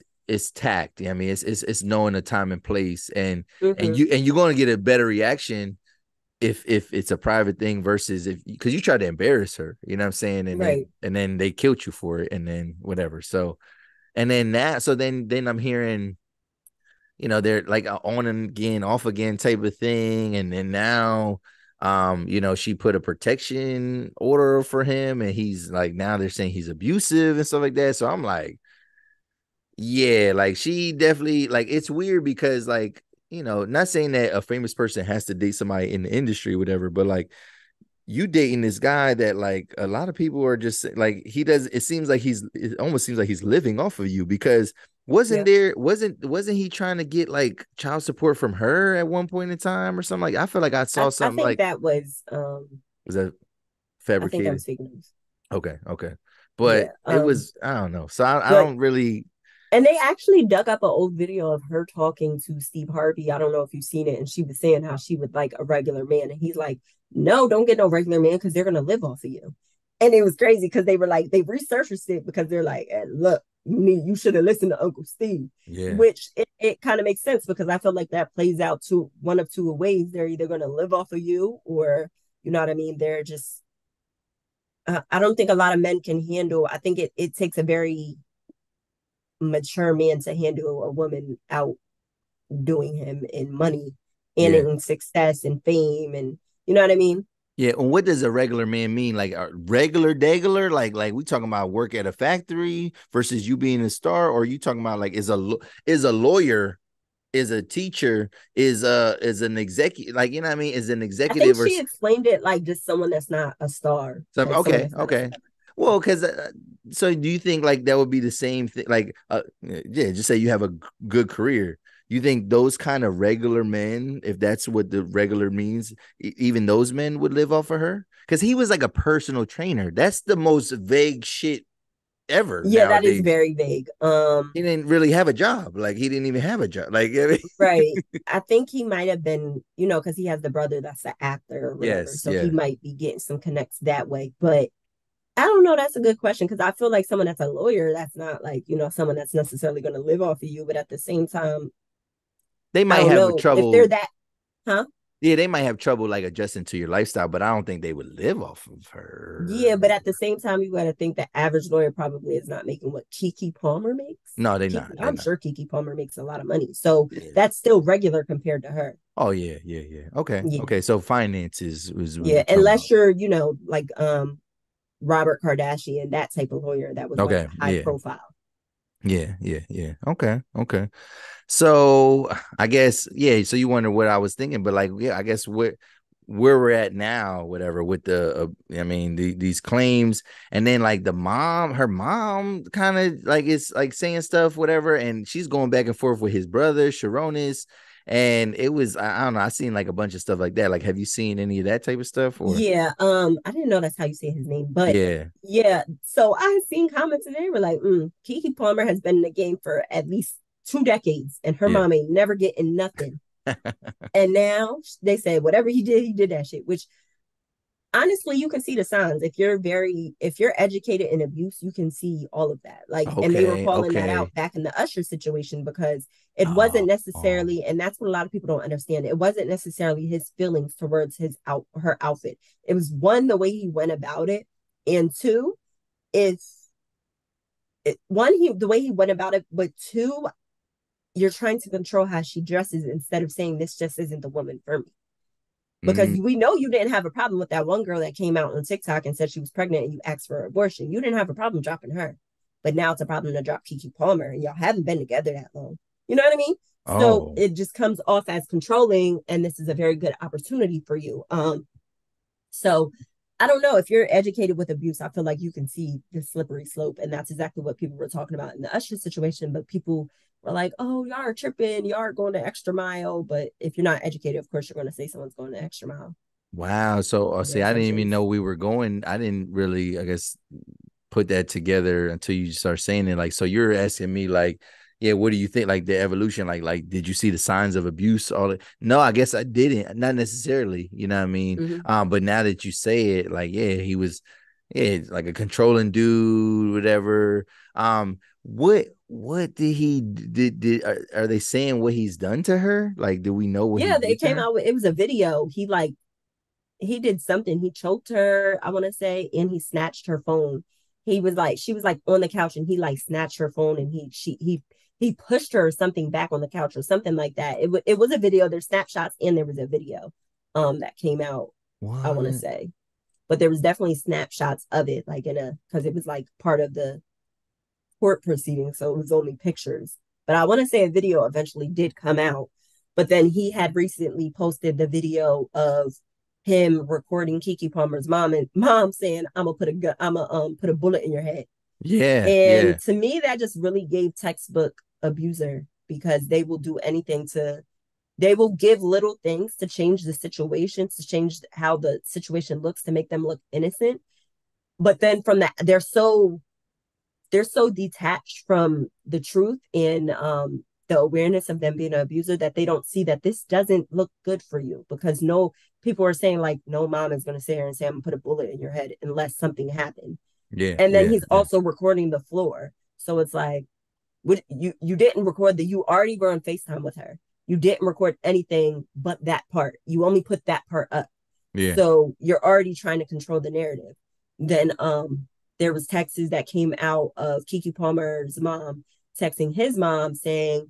tact. I mean, it's knowing the time and place, and you're going to get a better reaction if it's a private thing versus because you tried to embarrass her, you know what I'm saying? And then they killed you for it, and then whatever. So, and then then I'm hearing, you know, they're like on and again, off again type of thing. And then now, you know, she put a protection order for him, and he's like, now they're saying he's abusive and stuff like that. So I'm like, yeah, like she definitely, like, it's weird because, like, you know, not saying that a famous person has to date somebody in the industry, whatever, but like you dating this guy that like a lot of people are just like, it almost seems like he's living off of you, because wasn't he trying to get like child support from her at one point in time or something? Like I feel like I saw something. I think that was that fabricated? I think that was fake news. Okay. But it was, I don't know. So I don't really. And they actually dug up an old video of her talking to Steve Harvey. I don't know if you've seen it. And she was saying how she would like a regular man. And he's like, no, don't get no regular man because they're going to live off of you. And it was crazy because they were like, they resurfaced it because they're like, hey, look, you should have listened to Uncle Steve. Yeah. Which it kind of makes sense because I feel like that plays out to one of two ways. They're either going to live off of you or, you know what I mean? They're just, I don't think a lot of men can handle. I think it takes a very mature man to handle a woman outdoing him in money and in success and fame, and you know what I mean? Yeah. And what does a regular man mean? Like a regular degular? Like we talking about work at a factory versus you being a star, or are you talking about like is a lawyer, is a teacher, is an executive, like, you know what I mean? Is an executive? I think she explained it like just someone that's not a star. Okay. Well, because so do you think like that would be the same thing? Like, just say you have a good career. You think those kind of regular men, if that's what the regular means, even those men would live off of her? Because he was like a personal trainer. That's the most vague shit ever. Yeah, nowadays. That is very vague. He didn't really have a job. Like he didn't even have a job. Like, I mean... right. I think he might have been, you know, because he has the brother that's an actor or whatever. Yes, so he might be getting some connects that way. But I don't know. That's a good question because I feel like someone that's a lawyer, that's not like, you know, someone that's necessarily going to live off of you. But at the same time, they might have trouble. If they're that, huh? Yeah, they might have trouble like adjusting to your lifestyle, but I don't think they would live off of her. Yeah, but at the same time, you got to think the average lawyer probably is not making what Keke Palmer makes. No, they're not. I'm sure Keke Palmer makes a lot of money. So that's still regular compared to her. Oh, yeah. Okay. So finances was unless you're, you know, like Robert Kardashian, that type of lawyer that was like high profile. Yeah. Okay. So I guess, so you wonder what I was thinking, but like, I guess where we're at now, whatever, with the, these claims, and then like her mom kind of like is like saying stuff, whatever, and she's going back and forth with his brother, Sharonis. And it was, I don't know, I seen like a bunch of stuff like that. Like, have you seen any of that type of stuff? Or? Yeah, I didn't know that's how you say his name, but yeah. So I seen comments and they were like, Keke Palmer has been in the game for at least 2 decades, and her mom ain't never getting nothing. And now they say whatever he did that shit, which honestly, you can see the signs. If you're educated in abuse, you can see all of that. Like, and they were calling that out back in the Usher situation because it wasn't necessarily, and that's what a lot of people don't understand. It wasn't necessarily his feelings towards her outfit. It was one, the way he went about it, and two, the way he went about it, but two, you're trying to control how she dresses instead of saying this just isn't the woman for me. Because we know you didn't have a problem with that one girl that came out on TikTok and said she was pregnant and you asked for abortion. You didn't have a problem dropping her. But now it's a problem to drop Keke Palmer, and y'all haven't been together that long. You know what I mean? So it just comes off as controlling, and this is a very good opportunity for you. So I don't know, if you're educated with abuse, I feel like you can see the slippery slope, and that's exactly what people were talking about in the Usher situation. But people were like, oh, y'all are tripping, y'all are going the extra mile. But if you're not educated, of course, you're going to say someone's going the extra mile. Wow. So, see, I didn't even know we were going. I didn't really, I guess, put that together until you start saying it. Like, so you're asking me, like, yeah, what do you think? Like the evolution, like, did you see the signs of abuse? No, I guess I didn't. Not necessarily. You know what I mean? But now that you say it, like, yeah, he was, yeah, like a controlling dude, whatever. What did he did? Are they saying what he's done to her? Like, do we know what? Yeah, they came out with, it was a video. He did something. He choked her, I want to say, and he snatched her phone. He was like, she was like on the couch, and he like snatched her phone, and he pushed her or something back on the couch or something like that. It was a video. There's snapshots and there was a video that came out. What? I want to say, but there was definitely snapshots of it, like because it was like part of the court proceeding, so it was only pictures. But I want to say a video eventually did come out. But then he had recently posted the video of him recording Keke Palmer's mom saying, "I'm gonna put a bullet in your head." Yeah. And to me, that just really gave textbook abuser, because they will do anything they will give little things to change the situation, to change how the situation looks, to make them look innocent. But then from that, they're so detached from the truth and the awareness of them being an abuser, that they don't see that this doesn't look good for you, because people are saying like, no mom is going to sit here and say, I'm going to put a bullet in your head unless something happened. Yeah. And then he's also recording the floor. So it's like, you didn't record you already were on FaceTime with her. You didn't record anything but that part. You only put that part up. Yeah. So you're already trying to control the narrative. Then there was texts that came out of Keke Palmer's mom texting his mom saying,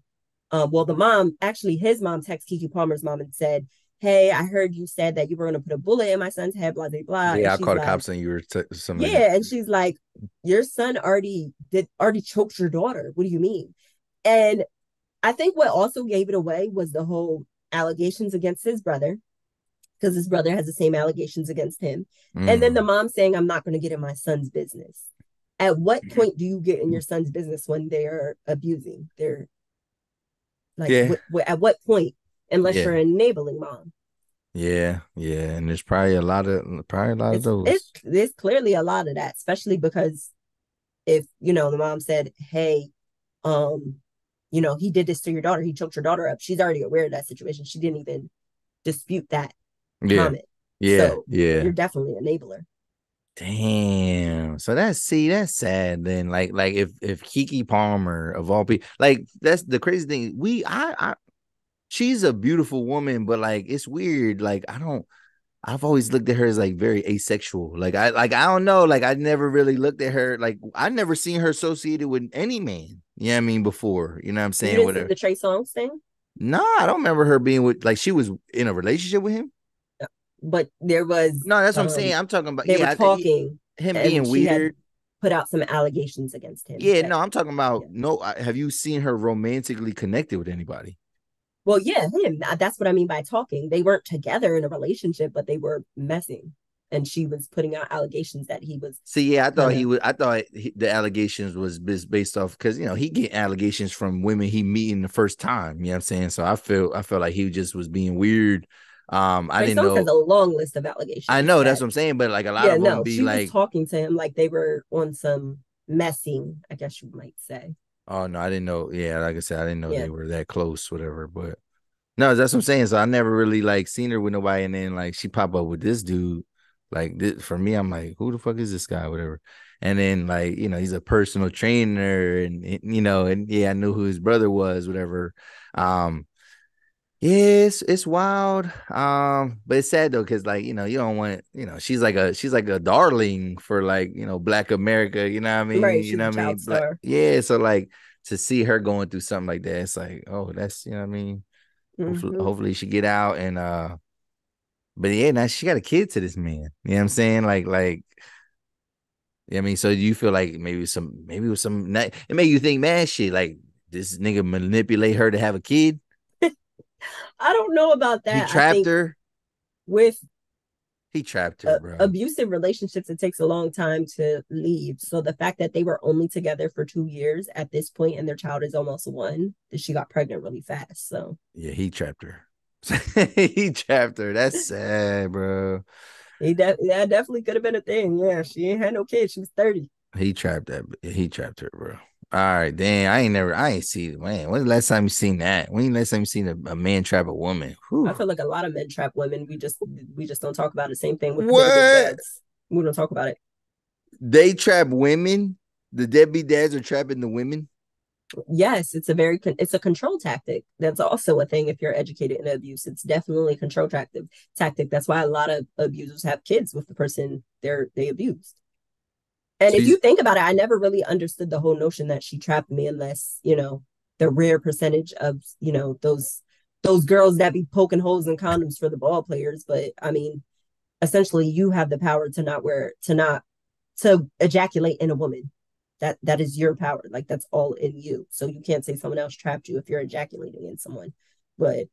his mom texted Keke Palmer's mom and said, hey, I heard you said that you were going to put a bullet in my son's head, blah, blah, blah. Yeah, I called the cops and you were somebody. Yeah, and she's like, your son already choked your daughter. What do you mean? And I think what also gave it away was the whole allegations against his brother, because his brother has the same allegations against him. And then the mom saying, I'm not going to get in my son's business. At what point do you get in your son's business when they're abusing? They're like, at what point? Unless you're an enabling mom. Yeah. And there's probably a lot of those. There's clearly a lot of that, especially because if, the mom said, hey, he did this to your daughter, he choked your daughter up, she's already aware of that situation. She didn't even dispute that comment. So you're definitely an enabler. Damn. So that's sad then. Like if Keke Palmer of all people, like that's the crazy thing. She's a beautiful woman, but like it's weird. Like I've always looked at her as like very asexual. Like I don't know. Like I never really looked at her. Like I never seen her associated with any man. You know what I mean? Before, you know what I'm saying? You didn't see the Trey Songz thing? No, I don't remember her being with, like, she was in a relationship with him. But there was no. That's what I'm saying. I'm talking about they were talking. Him being weird. Put out some allegations against him. Yeah, no, I'm talking about no. Have you seen her romantically connected with anybody? Well, yeah, him. That's what I mean by talking. They weren't together in a relationship, but they were messing. And she was putting out allegations that he was. See, yeah, I thought the allegations was based off because he get allegations from women he meeting the first time. You know what I'm saying? So I felt like he just was being weird. I didn't know. Has a long list of allegations. I know that's what I'm saying, but like a lot of them she was talking to him like they were on some messing, I guess you might say. Oh no, I didn't know. Yeah, like I said, I didn't know they were that close, whatever. But no, that's what I'm saying. So I never really like seen her with nobody, and then like she pop up with this dude. Like this, for me, I'm like, who the fuck is this guy, whatever. And then like he's a personal trainer, and I knew who his brother was, whatever. It's wild. But it's sad though, because like you don't want she's like a darling for like Black America. You know what I mean? Right, you know what I mean? Like, so like to see her going through something like that, it's like, oh, that's what I mean. Mm-hmm. Hopefully she get out and but yeah, now she got a kid to this man. You know what I'm saying? Like, I mean, so you feel like maybe it was some it made you think, man, shit, like this nigga manipulate her to have a kid. I don't know about that. He trapped her. He trapped her, bro. Abusive relationships, it takes a long time to leave. So the fact that they were only together for 2 years at this point and their child is almost 1, that she got pregnant really fast. So yeah, he trapped her. He trapped her. That's sad, bro. that definitely could have been a thing. Yeah, she ain't had no kids. She was 30. He trapped her, bro. All right, damn. I ain't seen, man. When's the last time you seen that? When's the last time you seen a man trap a woman? Whew. I feel like a lot of men trap women. We just don't talk about it. Same thing with what? dads. We don't talk about it. They trap women. The deadbeat dads are trapping the women. Yes, it's a control tactic. That's also a thing. If you're educated in abuse, it's definitely a control tactic. That's why a lot of abusers have kids with the person they abused. And if you think about it, I never really understood the whole notion that she trapped me, unless, the rare percentage of, those girls that be poking holes in condoms for the ball players. But I mean, essentially you have the power to ejaculate in a woman. That is your power. Like, that's all in you. So you can't say someone else trapped you if you're ejaculating in someone. But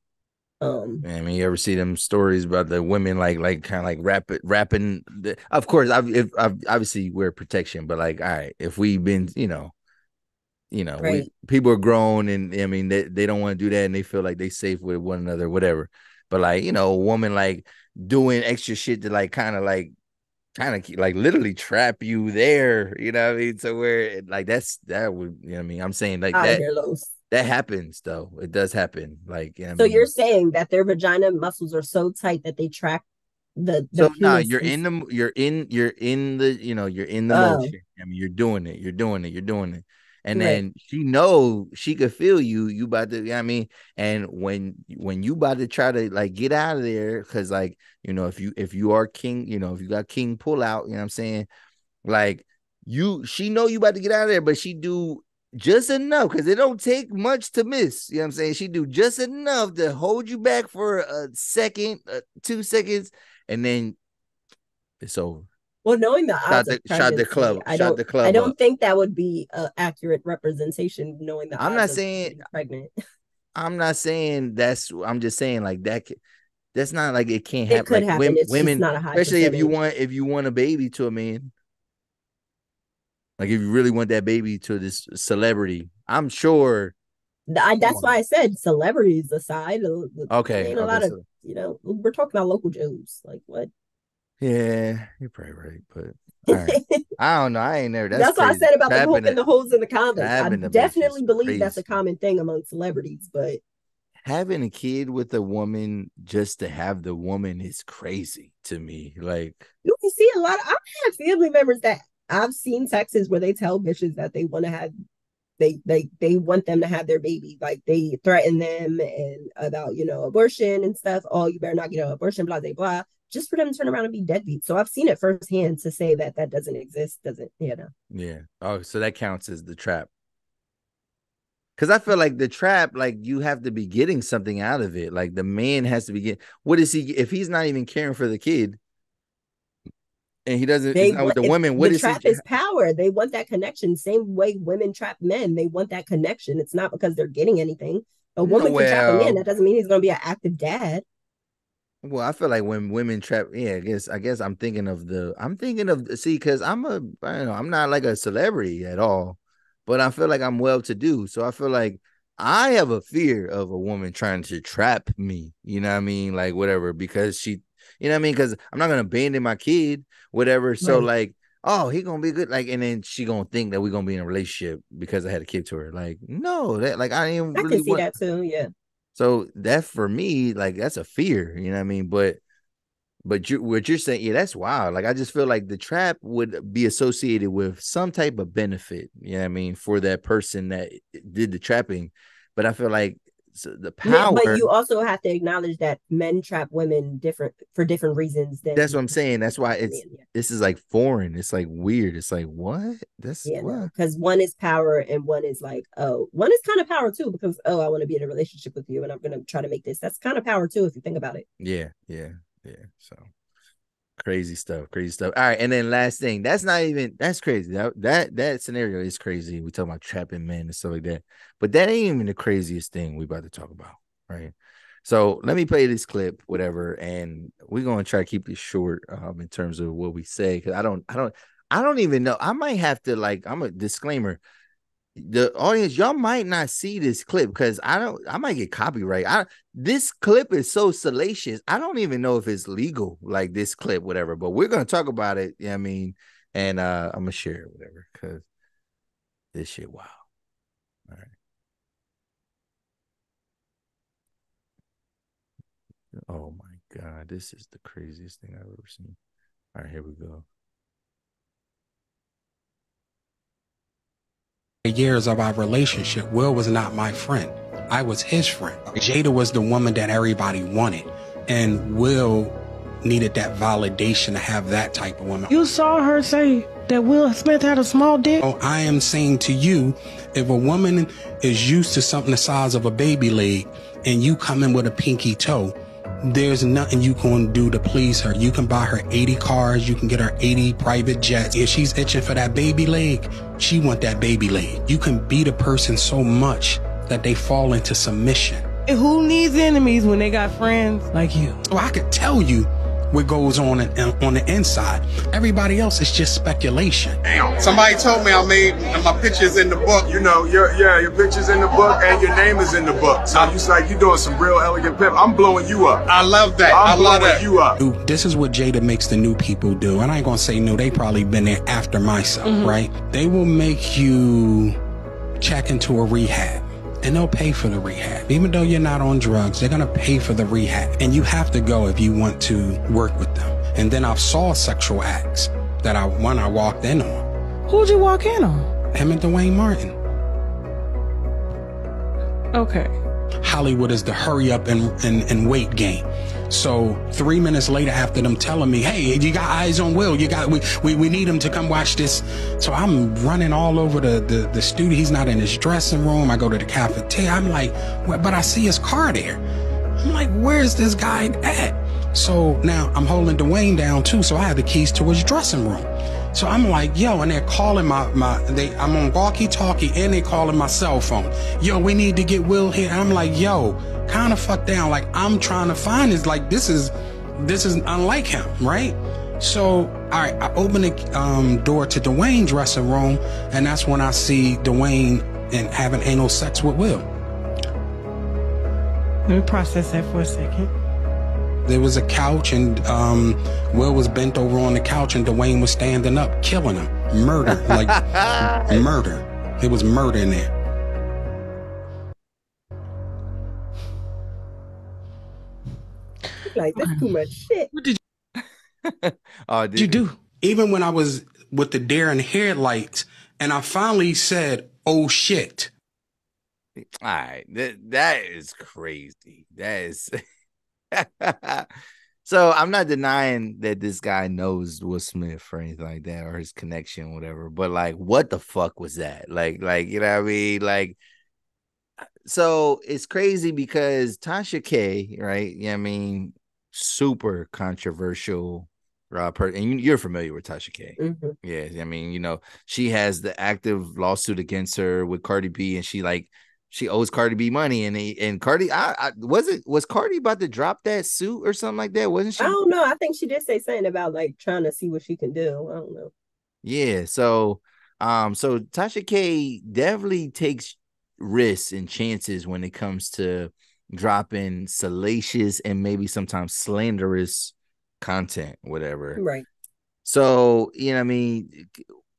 I mean, you ever see them stories about the women like kind of like rapping? Of course, I've obviously wear protection, but like, all right, if we've been, right. People are grown, and I mean, they don't want to do that, and they feel like they safe with one another, whatever. But like, a woman like doing extra shit to like kind of like literally trap you there, you know what I mean? So where like that would, I mean, I'm saying like that happens though. It does happen. Like, so you're saying that their vagina muscles are so tight that they track the so no, you're in the motion. I mean, you're doing it. And then she could feel you about to, I mean, and when you about to try to like get out of there, because like, if you are king, if you got king pull out, you know what I'm saying? Like she know you about to get out of there, but she do just enough, because it don't take much to miss. You know what I'm saying? She do just enough to hold you back for a second, 2 seconds, and then it's over. Well, knowing the odds of pregnancy, I don't think that would be an accurate representation. Knowing the odds of being pregnant. I'm not saying that's. I'm just saying like that. That's not like it can't happen. It could like happen. Women, not a high especially percentage. if you want a baby to a man. Like if you really want that baby to this celebrity, I'm sure. That's why I said celebrities aside. Okay. Ain't a lot of we're talking about local Joes. Like what? Yeah, you're probably right, but all right. I don't know. I ain't never. That's what I said about the poking the holes in the condoms. I definitely believe crazy. That's a common thing among celebrities, but having a kid with a woman just to have the woman is crazy to me. Like you can see a lot of. I've had family members that I've seen texts where they tell bitches that they want to have. They want them to have their baby, like they threaten them and about abortion and stuff. Oh, you better not get an abortion, blah blah blah, just for them to turn around and be deadbeat. So I've seen it firsthand. To say that doesn't exist doesn't. Yeah. Oh, so that counts as the trap. Because I feel like the trap, like you have to be getting something out of it. Like the man has to be getting. What is he? If he's not even caring for the kid, and he doesn't, with the women, what is trap is power. They want that connection. Same way women trap men. They want that connection. It's not because they're getting anything. A woman can trap a man. That doesn't mean he's going to be an active dad. Well, I feel like when women trap, I guess I'm thinking of because I'm not like a celebrity at all, but I feel like I'm well to do. So I feel like I have a fear of a woman trying to trap me. You know what I mean? Like whatever, because she. You know what I mean? Because I'm not gonna abandon my kid, whatever. So like, oh, he gonna be good. Like, and then she gonna think that we're gonna be in a relationship because I had a kid to her. Like, no, that like I didn't really can see that too. Yeah. So that for me, like that's a fear. You know what I mean? But what you're saying, yeah, that's wild. Like I just feel like the trap would be associated with some type of benefit. You know what I mean? For that person that did the trapping, but I feel like. So the power, but you also have to acknowledge that men trap women for different reasons. That's what I'm saying. That's why this is like foreign. It's like weird. It's like what? That's what? Because one is power and one is like one is kind of power too. Because I want to be in a relationship with you and I'm gonna try to make this. That's kind of power too if you think about it. Yeah. So crazy stuff. All right, and then last thing. That's crazy. That scenario is crazy. We talk about trapping men and stuff like that, but that ain't even the craziest thing we about to talk about, right? So let me play this clip, whatever, and we're gonna try to keep this short in terms of what we say, because I don't even know. I might have to, like, I'm a disclaimer. The audience, y'all might not see this clip because I might get copyright. This clip is so salacious. I don't even know if it's legal, like this clip, whatever. But we're gonna talk about it. I mean, and I'm gonna share it, whatever, because this shit, wow. All right. Oh my God, this is the craziest thing I've ever seen. All right, here we go. Years of our relationship, Will was not my friend. I was his friend. Jada was the woman that everybody wanted, and Will needed that validation to have that type of woman. You saw her say that Will Smith had a small dick? Oh, I am saying to you, if a woman is used to something the size of a baby leg and you come in with a pinky toe, there's nothing you can do to please her. You can buy her 80 cars. You can get her 80 private jets. If she's itching for that baby leg, she want that baby leg. You can beat a person so much that they fall into submission. And who needs enemies when they got friends like you? Well, I could tell you what goes on the inside. Everybody else is just speculation. Somebody told me I made my pictures in the book. You know, your picture's in the book and your name is in the book. So you like you doing some real elegant pimp. I'm blowing you up. I love that. I'm blowing you up. This is what Jada makes the new people do. And I ain't gonna say new. They probably been there after myself, right? They will make you check into a rehab. And they'll pay for the rehab. Even though you're not on drugs, they're gonna pay for the rehab. And you have to go if you want to work with them. And then I saw sexual acts that I walked in on. Who'd you walk in on? Him and Duane Martin. Okay. Hollywood is the hurry up and wait game. So 3 minutes later, after them telling me, hey, you got eyes on Will, we need him to come watch this. So I'm running all over the studio. He's not in his dressing room. I go to the cafeteria. I'm like, but I see his car there. I'm like, where's this guy at? So now I'm holding Duane down too. So I have the keys to his dressing room. So I'm like, yo, and they're calling I'm on walkie-talkie and they calling my cell phone. Yo, we need to get Will here. And I'm like, yo, kind of fuck down. Like, I'm trying to find this. Like, this is unlike him, right? So, all right, I open the door to Duane's dressing room, and that's when I see Duane and having anal sex with Will. Let me process that for a second. There was a couch, and Will was bent over on the couch, and Duane was standing up, killing him. Murder, like murder. It was murder in there. Like, that's too much shit. What did you do? Even when I was with the deer in headlights, and I finally said, "Oh shit!" All right, that is crazy. That is. So I'm not denying that this guy knows Will Smith or anything like that, or his connection, whatever. But like, what the fuck was that? Like, you know what I mean? Like, so it's crazy because Tasha K, right? Yeah, I mean, super controversial person. And you're familiar with Tasha K. Mm-hmm. Yeah, I mean, you know, she has the active lawsuit against her with Cardi B, and she owes Cardi B money, and Cardi, was Cardi about to drop that suit or something like that? Wasn't she? I don't know. I think she did say something about like trying to see what she can do. I don't know. Yeah. So Tasha K definitely takes risks and chances when it comes to dropping salacious and maybe sometimes slanderous content, whatever. Right. So, you know what I mean?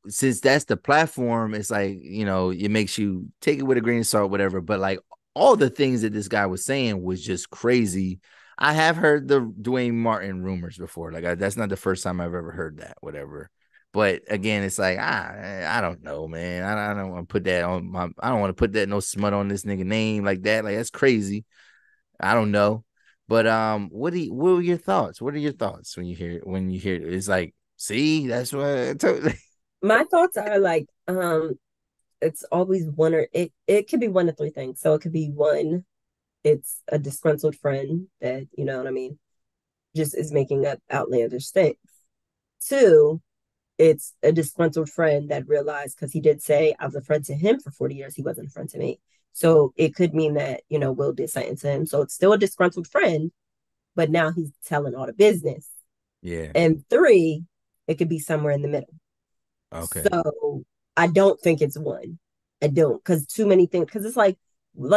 Since that's the platform, it's like, you know, it makes you take it with a grain of salt, whatever. But like all the things that this guy was saying was just crazy. I have heard the Duane Martin rumors before. Like that's not the first time I've ever heard that, whatever. But again, it's like, I don't know, man. I don't want to put that on I don't want to put that no smut on this nigga name like that. Like that's crazy. I don't know. But what are your thoughts? What are your thoughts when you hear it? It's like, see, that's what I told you. My thoughts are like, it's always one or it could be one of three things. So it could be one, it's a disgruntled friend that, you know what I mean, just is making up outlandish things. Two, it's a disgruntled friend that realized, because he did say I was a friend to him for 40 years, he wasn't a friend to me. So it could mean that, you know, Will did something to him. So it's still a disgruntled friend, but now he's telling all the business. Yeah. And 3, it could be somewhere in the middle. Okay. So I don't think it's 1. I don't, because too many things, because it's like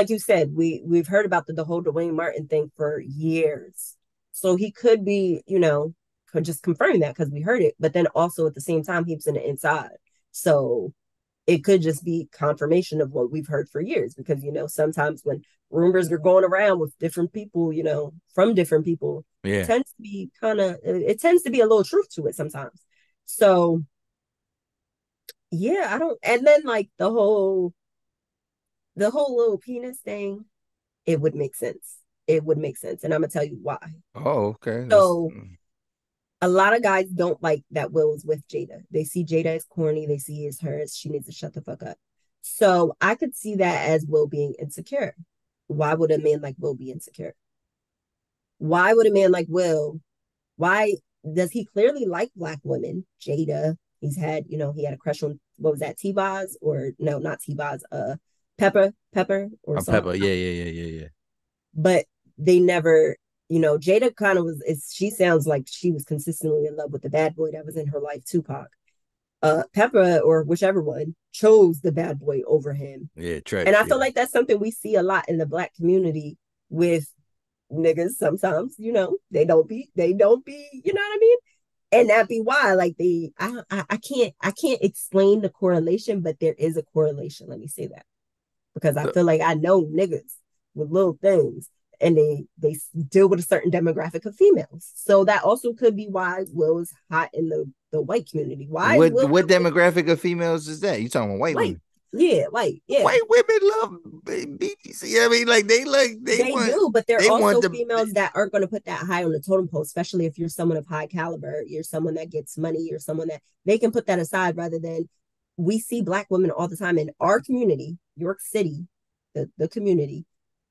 you said, we've heard about the whole Duane Martin thing for years. So he could be, you know, could just confirm that because we heard it, but then also at the same time he was in the inside. So it could just be confirmation of what we've heard for years, because, you know, sometimes when rumors are going around with different people, you know, from different people, it tends to be it tends to be a little truth to it sometimes. So yeah, I don't, and then like the whole little penis thing, it would make sense. It would make sense. And I'm gonna tell you why. Oh, okay. So a lot of guys don't like that Will is with Jada. They see Jada as corny. They see as hers. She needs to shut the fuck up. So I could see that as Will being insecure. Why would a man like Will be insecure? Why would a man like Will, why does he clearly like black women? Jada, he's had, you know, he had a crush on, what was that, T-Boz? Or no, not T-Boz, Pepper or something. Pepper, yeah. But they never, you know, Jada kind of she sounds like she was consistently in love with the bad boy that was in her life, Tupac. Pepper, or whichever one, chose the bad boy over him. Yeah, trash. And I feel like that's something we see a lot in the black community with niggas sometimes, you know, they don't be, you know what I mean? And that be why, like, I can't explain the correlation, but there is a correlation. Let me say that. Because I feel like I know niggas with little things, and they deal with a certain demographic of females. So that also could be why Will is hot in the white community. Why? What demographic of females is that? You talking about white women? Yeah, white. Yeah, white women love BTC. I mean, like they do, but there are also females that aren't going to put that high on the totem pole, especially if you're someone of high caliber. You're someone that gets money. You're someone that they can put that aside, rather than, we see black women all the time in our community, York City, the community.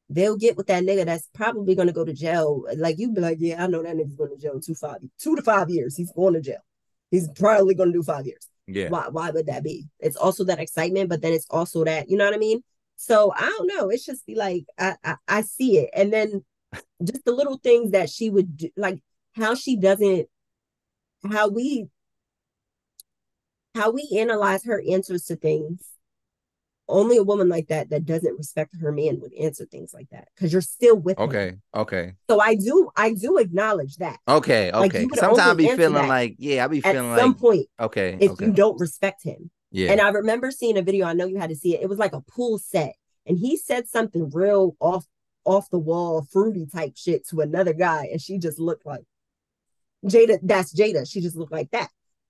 They'll get with that nigga that's probably going to go to jail. Like, you be like, yeah, I know that nigga's going to jail 2 to 5 years. He's going to jail. He's probably going to do 5 years. Yeah. Why would that be? It's also that excitement, but then it's also that, you know what I mean? So I don't know. It's just be like, I see it. And then just the little things that she would do, like how she doesn't, how we analyze her answers to things. Only a woman like that doesn't respect her man would answer things like that, because you're still with him. Okay. So I do acknowledge that. Okay. Like, sometimes I be feeling like, I be feeling like at some point. Okay. If you don't respect him. Yeah. And I remember seeing a video. I know you had to see it. It was like a pool set, and he said something real off the wall, fruity type shit to another guy, and she just looked like Jada. That's Jada. She just looked like that.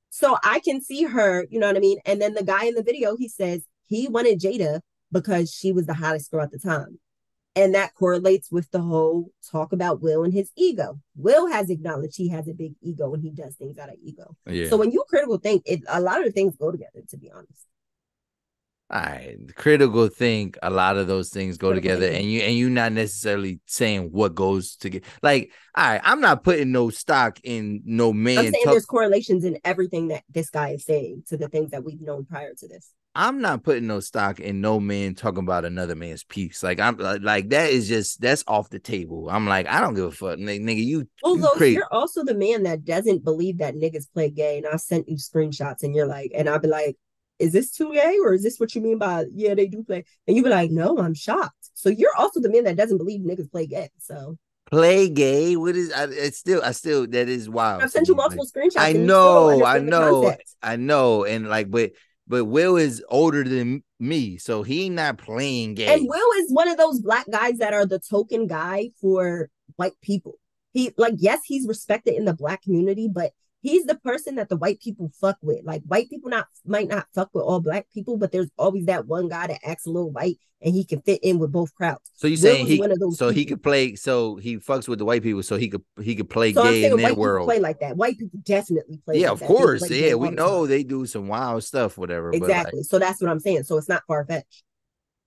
So I can see her, you know what I mean? And then the guy in the video, he says he wanted Jada because she was the hottest girl at the time. And that correlates with the whole talk about Will and his ego. Will has acknowledged he has a big ego and he does things out of ego. Yeah. So when you critical think, a lot of the things go together, to be honest. All right, critical think, a lot of those things go together, and you not necessarily saying what goes together. Like, all right, I'm not putting no stock in no man. I'm saying there's correlations in everything that this guy is saying to the things that we've known prior to this. I'm not putting no stock in no man talking about another man's piece. Like, I'm like, that's off the table. I'm like, I don't give a fuck, nigga. You crazy. You're also the man that doesn't believe that niggas play gay, and I sent you screenshots, and you're like, and I'll be like, is this too gay, or is this what you mean by, yeah, they do play? And you be like, no, I'm shocked. So you're also the man that doesn't believe niggas play gay. So play gay? What is? I still that is wild. I've sent you multiple screenshots. I know, and like, but Will is older than me, so he not playing gay. And Will is one of those black guys that are the token guy for white people. He, like, yes, he's respected in the black community, but he's the person that the white people fuck with. Like, white people might not fuck with all black people, but there's always that one guy that acts a little white and he can fit in with both crowds. So you saying he could play? So he fucks with the white people, so he could play gay in their world. Play like that. White people definitely play. Yeah, like of course. Yeah, we know they do some wild stuff, whatever. Exactly. But like, so that's what I'm saying. So it's not far fetched.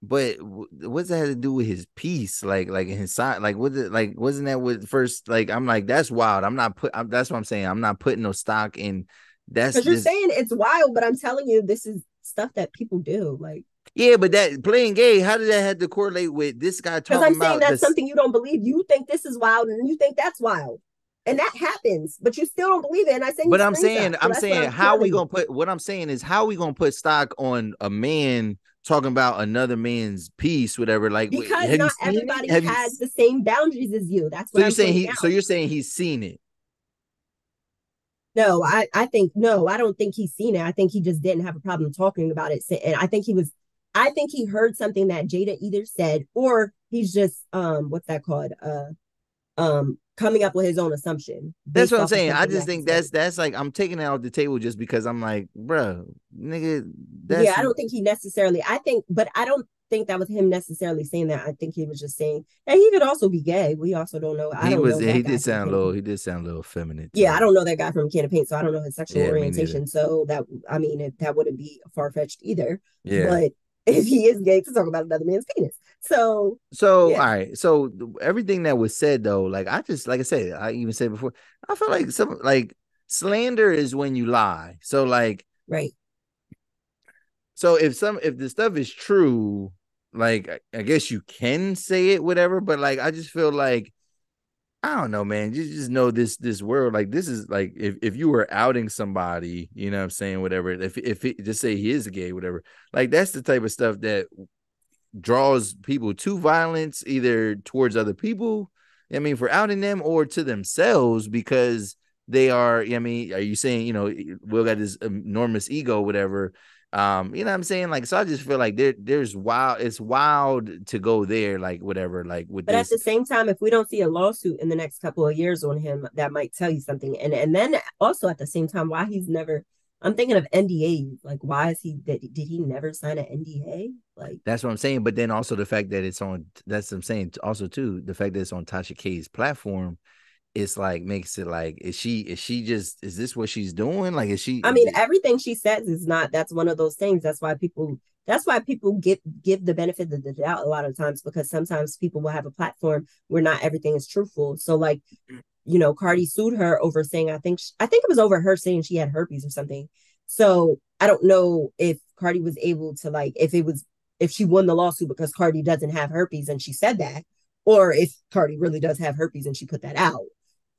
But what's that have to do with his piece? Like his side, like was it like wasn't that what first? Like, I'm like, that's wild. That's what I'm saying. I'm not putting no stock in. That's because you're saying it's wild, but I'm telling you, this is stuff that people do. Like, Yeah, but that playing gay, how did that have to correlate with this guy talking about? Because I'm saying that's something you don't believe. You think this is wild, and you think that's wild, and that happens, but you still don't believe it. And I say, but I'm saying, how we gonna put? What I'm saying is, how we gonna put stock on a man talking about another man's piece, whatever? Like, because not everybody has the same boundaries as you. That's what so you're saying. So you're saying he's seen it. No, I don't think he's seen it. I think he just didn't have a problem talking about it. And I think he heard something that Jada either said, or he's just what's that called? Coming up with his own assumption. That's what I'm saying. I just think that's like, I'm taking it off the table just because I'm like, bro, nigga. Yeah, I don't think he necessarily. I don't think that was him necessarily saying that. I think he was just saying, and he could also be gay. We also don't know. He did sound a little feminine. Yeah, I don't know that guy from Can of Paint, so I don't know his sexual orientation. So that wouldn't be far fetched either. Yeah, but if he is gay, to talk about another man's penis. So yeah. All right. So everything that was said though, like I said, I even said before, I feel like some like slander is when you lie. So like, right. So if the stuff is true, like I guess you can say it, whatever. But like I just feel like, I don't know, man. You just know this world, like this is like if you were outing somebody, you know what I'm saying, whatever. If it, just say he is gay, whatever. Like that's the type of stuff that draws people to violence, either towards other people, I mean, for outing them, or to themselves because they are. I mean, are you saying, you know, Will got this enormous ego, whatever? You know what I'm saying? Like, so I just feel like it's wild to go there, like whatever, like with but this. At the same time, if we don't see a lawsuit in the next couple of years on him, that might tell you something. And then also at the same time, why he's never, I'm thinking of NDA, like why is did he never sign an NDA? Like that's what I'm saying. But then also the fact that it's on, that's what I'm saying also too, the fact that it's on Tasha K's platform, it's like makes it like, is this what she's doing? Like, is she? I mean, everything she says is not. That's one of those things. That's why people give the benefit of the doubt a lot of times, because sometimes people will have a platform where not everything is truthful. So like, you know, Cardi sued her over saying, I think it was over her saying she had herpes or something. So I don't know if Cardi was able to, like, if she won the lawsuit because Cardi doesn't have herpes and she said that, or if Cardi really does have herpes and she put that out.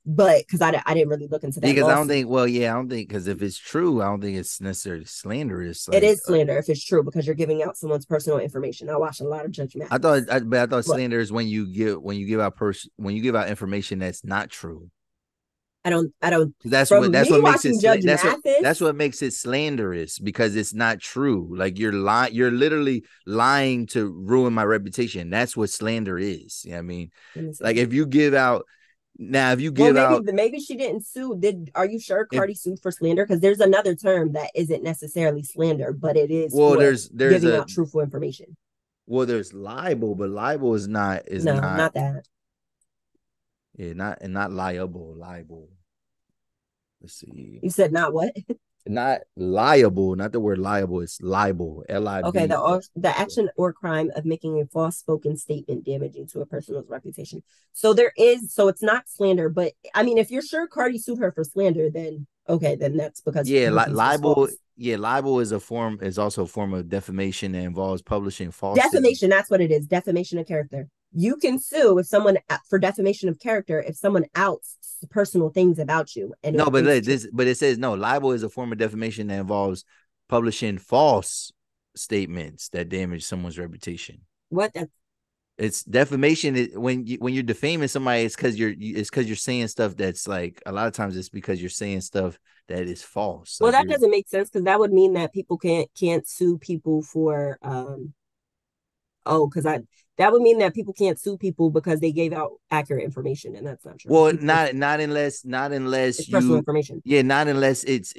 But because I didn't really look into that. Because I don't think, because if it's true, I don't think it's necessarily slanderous. Like, it is slander if it's true, because you're giving out someone's personal information. I watched a lot of Judge Mathis. I thought slander is when you give out information that's not true. I don't. That's what makes it. That's what makes it slanderous, because it's not true. Like you're literally lying to ruin my reputation. That's what slander is. You know what I mean? Like if you give out. Now, if you give out, maybe she didn't sue. Are you sure Cardi sued for slander? Because there's another term that isn't necessarily slander, but it is. Well, there's giving out truthful information. Well, there's libel, but libel is not that. Yeah, not liable. Libel. Let's see. You said not what? Not liable, not the word liable. It's libel. L-I-B. Okay, the action or crime of making a false spoken statement damaging to a person's reputation. So it's not slander, but I mean, if you're sure Cardi sued her for slander, then okay, then that's because libel. Yeah, libel is also a form of defamation that involves publishing false defamation. That's what it is. Defamation of character. You can sue for defamation of character if someone outs personal things about you. And but it says no. Libel is a form of defamation that involves publishing false statements that damage someone's reputation. What? It's defamation. When you're defaming somebody, it's because you're saying stuff that's like, a lot of times it's because you're saying stuff that is false. Well, that doesn't make sense, because that would mean that people can't sue people for that would mean that people can't sue people because they gave out accurate information, and that's not true. Well, not unless it's personal information. Yeah, not unless it's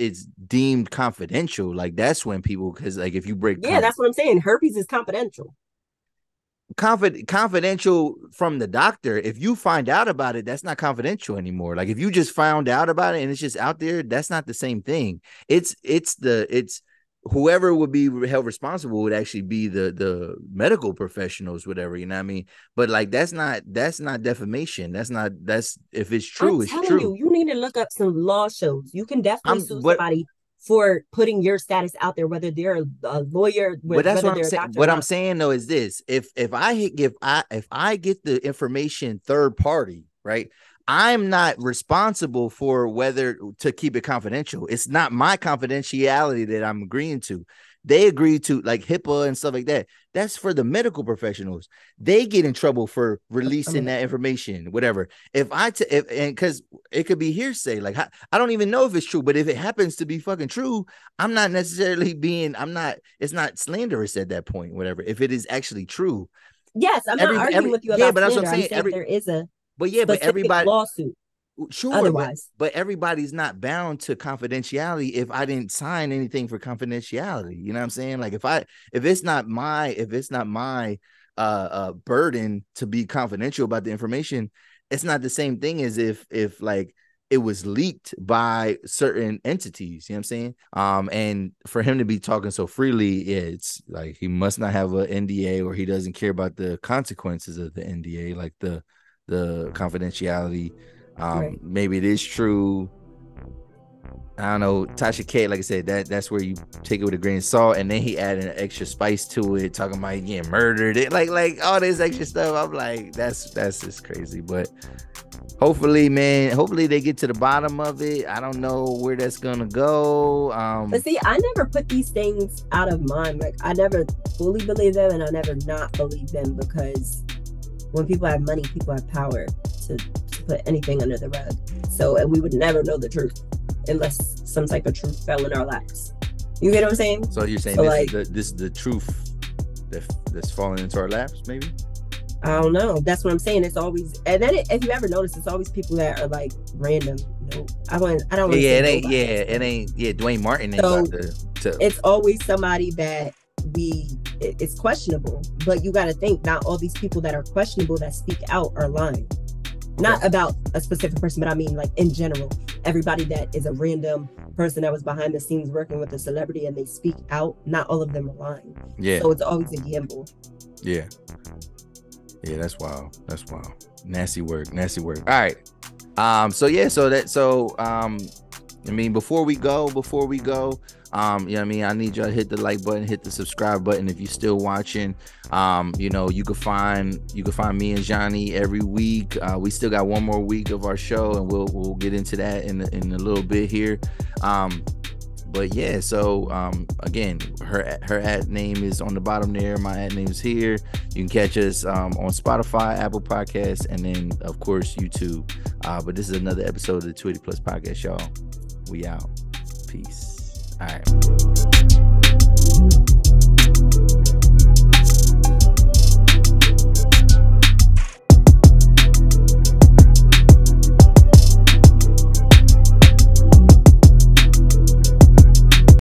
deemed confidential. Like that's when people, because like if you break, that's what I'm saying. Herpes is confidential. Confidential from the doctor. If you find out about it, that's not confidential anymore. Like if you just found out about it and it's just out there, that's not the same thing. It's whoever would be held responsible would actually be the medical professionals, whatever, you know what I mean? But like that's not defamation. That's if it's true, it's true. You need to look up some law shows. You can definitely sue somebody for putting your status out there, whether they're a lawyer. But that's what I'm saying. What I'm saying though is this: if I get the information third party, right? I'm not responsible for whether to keep it confidential. It's not my confidentiality that I'm agreeing to. They agree to, like HIPAA and stuff like that. That's for the medical professionals. They get in trouble for releasing that information, whatever. Because it could be hearsay. Like I don't even know if it's true, but if it happens to be fucking true, I'm not necessarily it's not slanderous at that point, whatever. If it is actually true. Yes, I'm not arguing with you about but that's what I'm saying. There is a but everybody lawsuit. Sure, otherwise, but everybody's not bound to confidentiality if I didn't sign anything for confidentiality. You know what I'm saying? Like if it's not my burden to be confidential about the information, it's not the same thing as if like it was leaked by certain entities. You know what I'm saying? And for him to be talking so freely, it's like he must not have an NDA, or he doesn't care about the consequences of the NDA, like the confidentiality. Right. Maybe it is true. I don't know. Tasha K, like I said, that's where you take it with a grain of salt, and then he added an extra spice to it, talking about getting murdered, like all this extra stuff. I'm like, that's just crazy. But hopefully they get to the bottom of it. I don't know where that's gonna go. But see, I never put these things out of mind. Like I never fully believe them, and I never not believe them, because when people have money, people have power to put anything under the rug. So, and we would never know the truth unless some type of truth fell in our laps. You get what I'm saying? So you're saying this is the truth that's falling into our laps, maybe? I don't know. That's what I'm saying. It's always, and then if you ever notice, it's always people that are like random. No, I don't. It ain't. Duane Martin ain't about to. It's always somebody that it's questionable. But you got to think, not all these people that are questionable that speak out are lying. Not about a specific person, but I mean like in general, everybody that is a random person that was behind the scenes working with a celebrity and they speak out, not all of them are lying. Yeah. So it's always a gamble. Yeah. Yeah, that's wild. Nasty work. All right. I mean, before we go, you know what I mean, I need y'all to hit the like button, hit the subscribe button if you're still watching. You know, you can find me and Jonni every week. We still got one more week of our show, and we'll get into that in a little bit here. But yeah, so again, her ad name is on the bottom there. My ad name is here. You can catch us on Spotify, Apple Podcasts, and then of course YouTube. But this is another episode of the 280+ Podcast, y'all. We out. Peace. All right.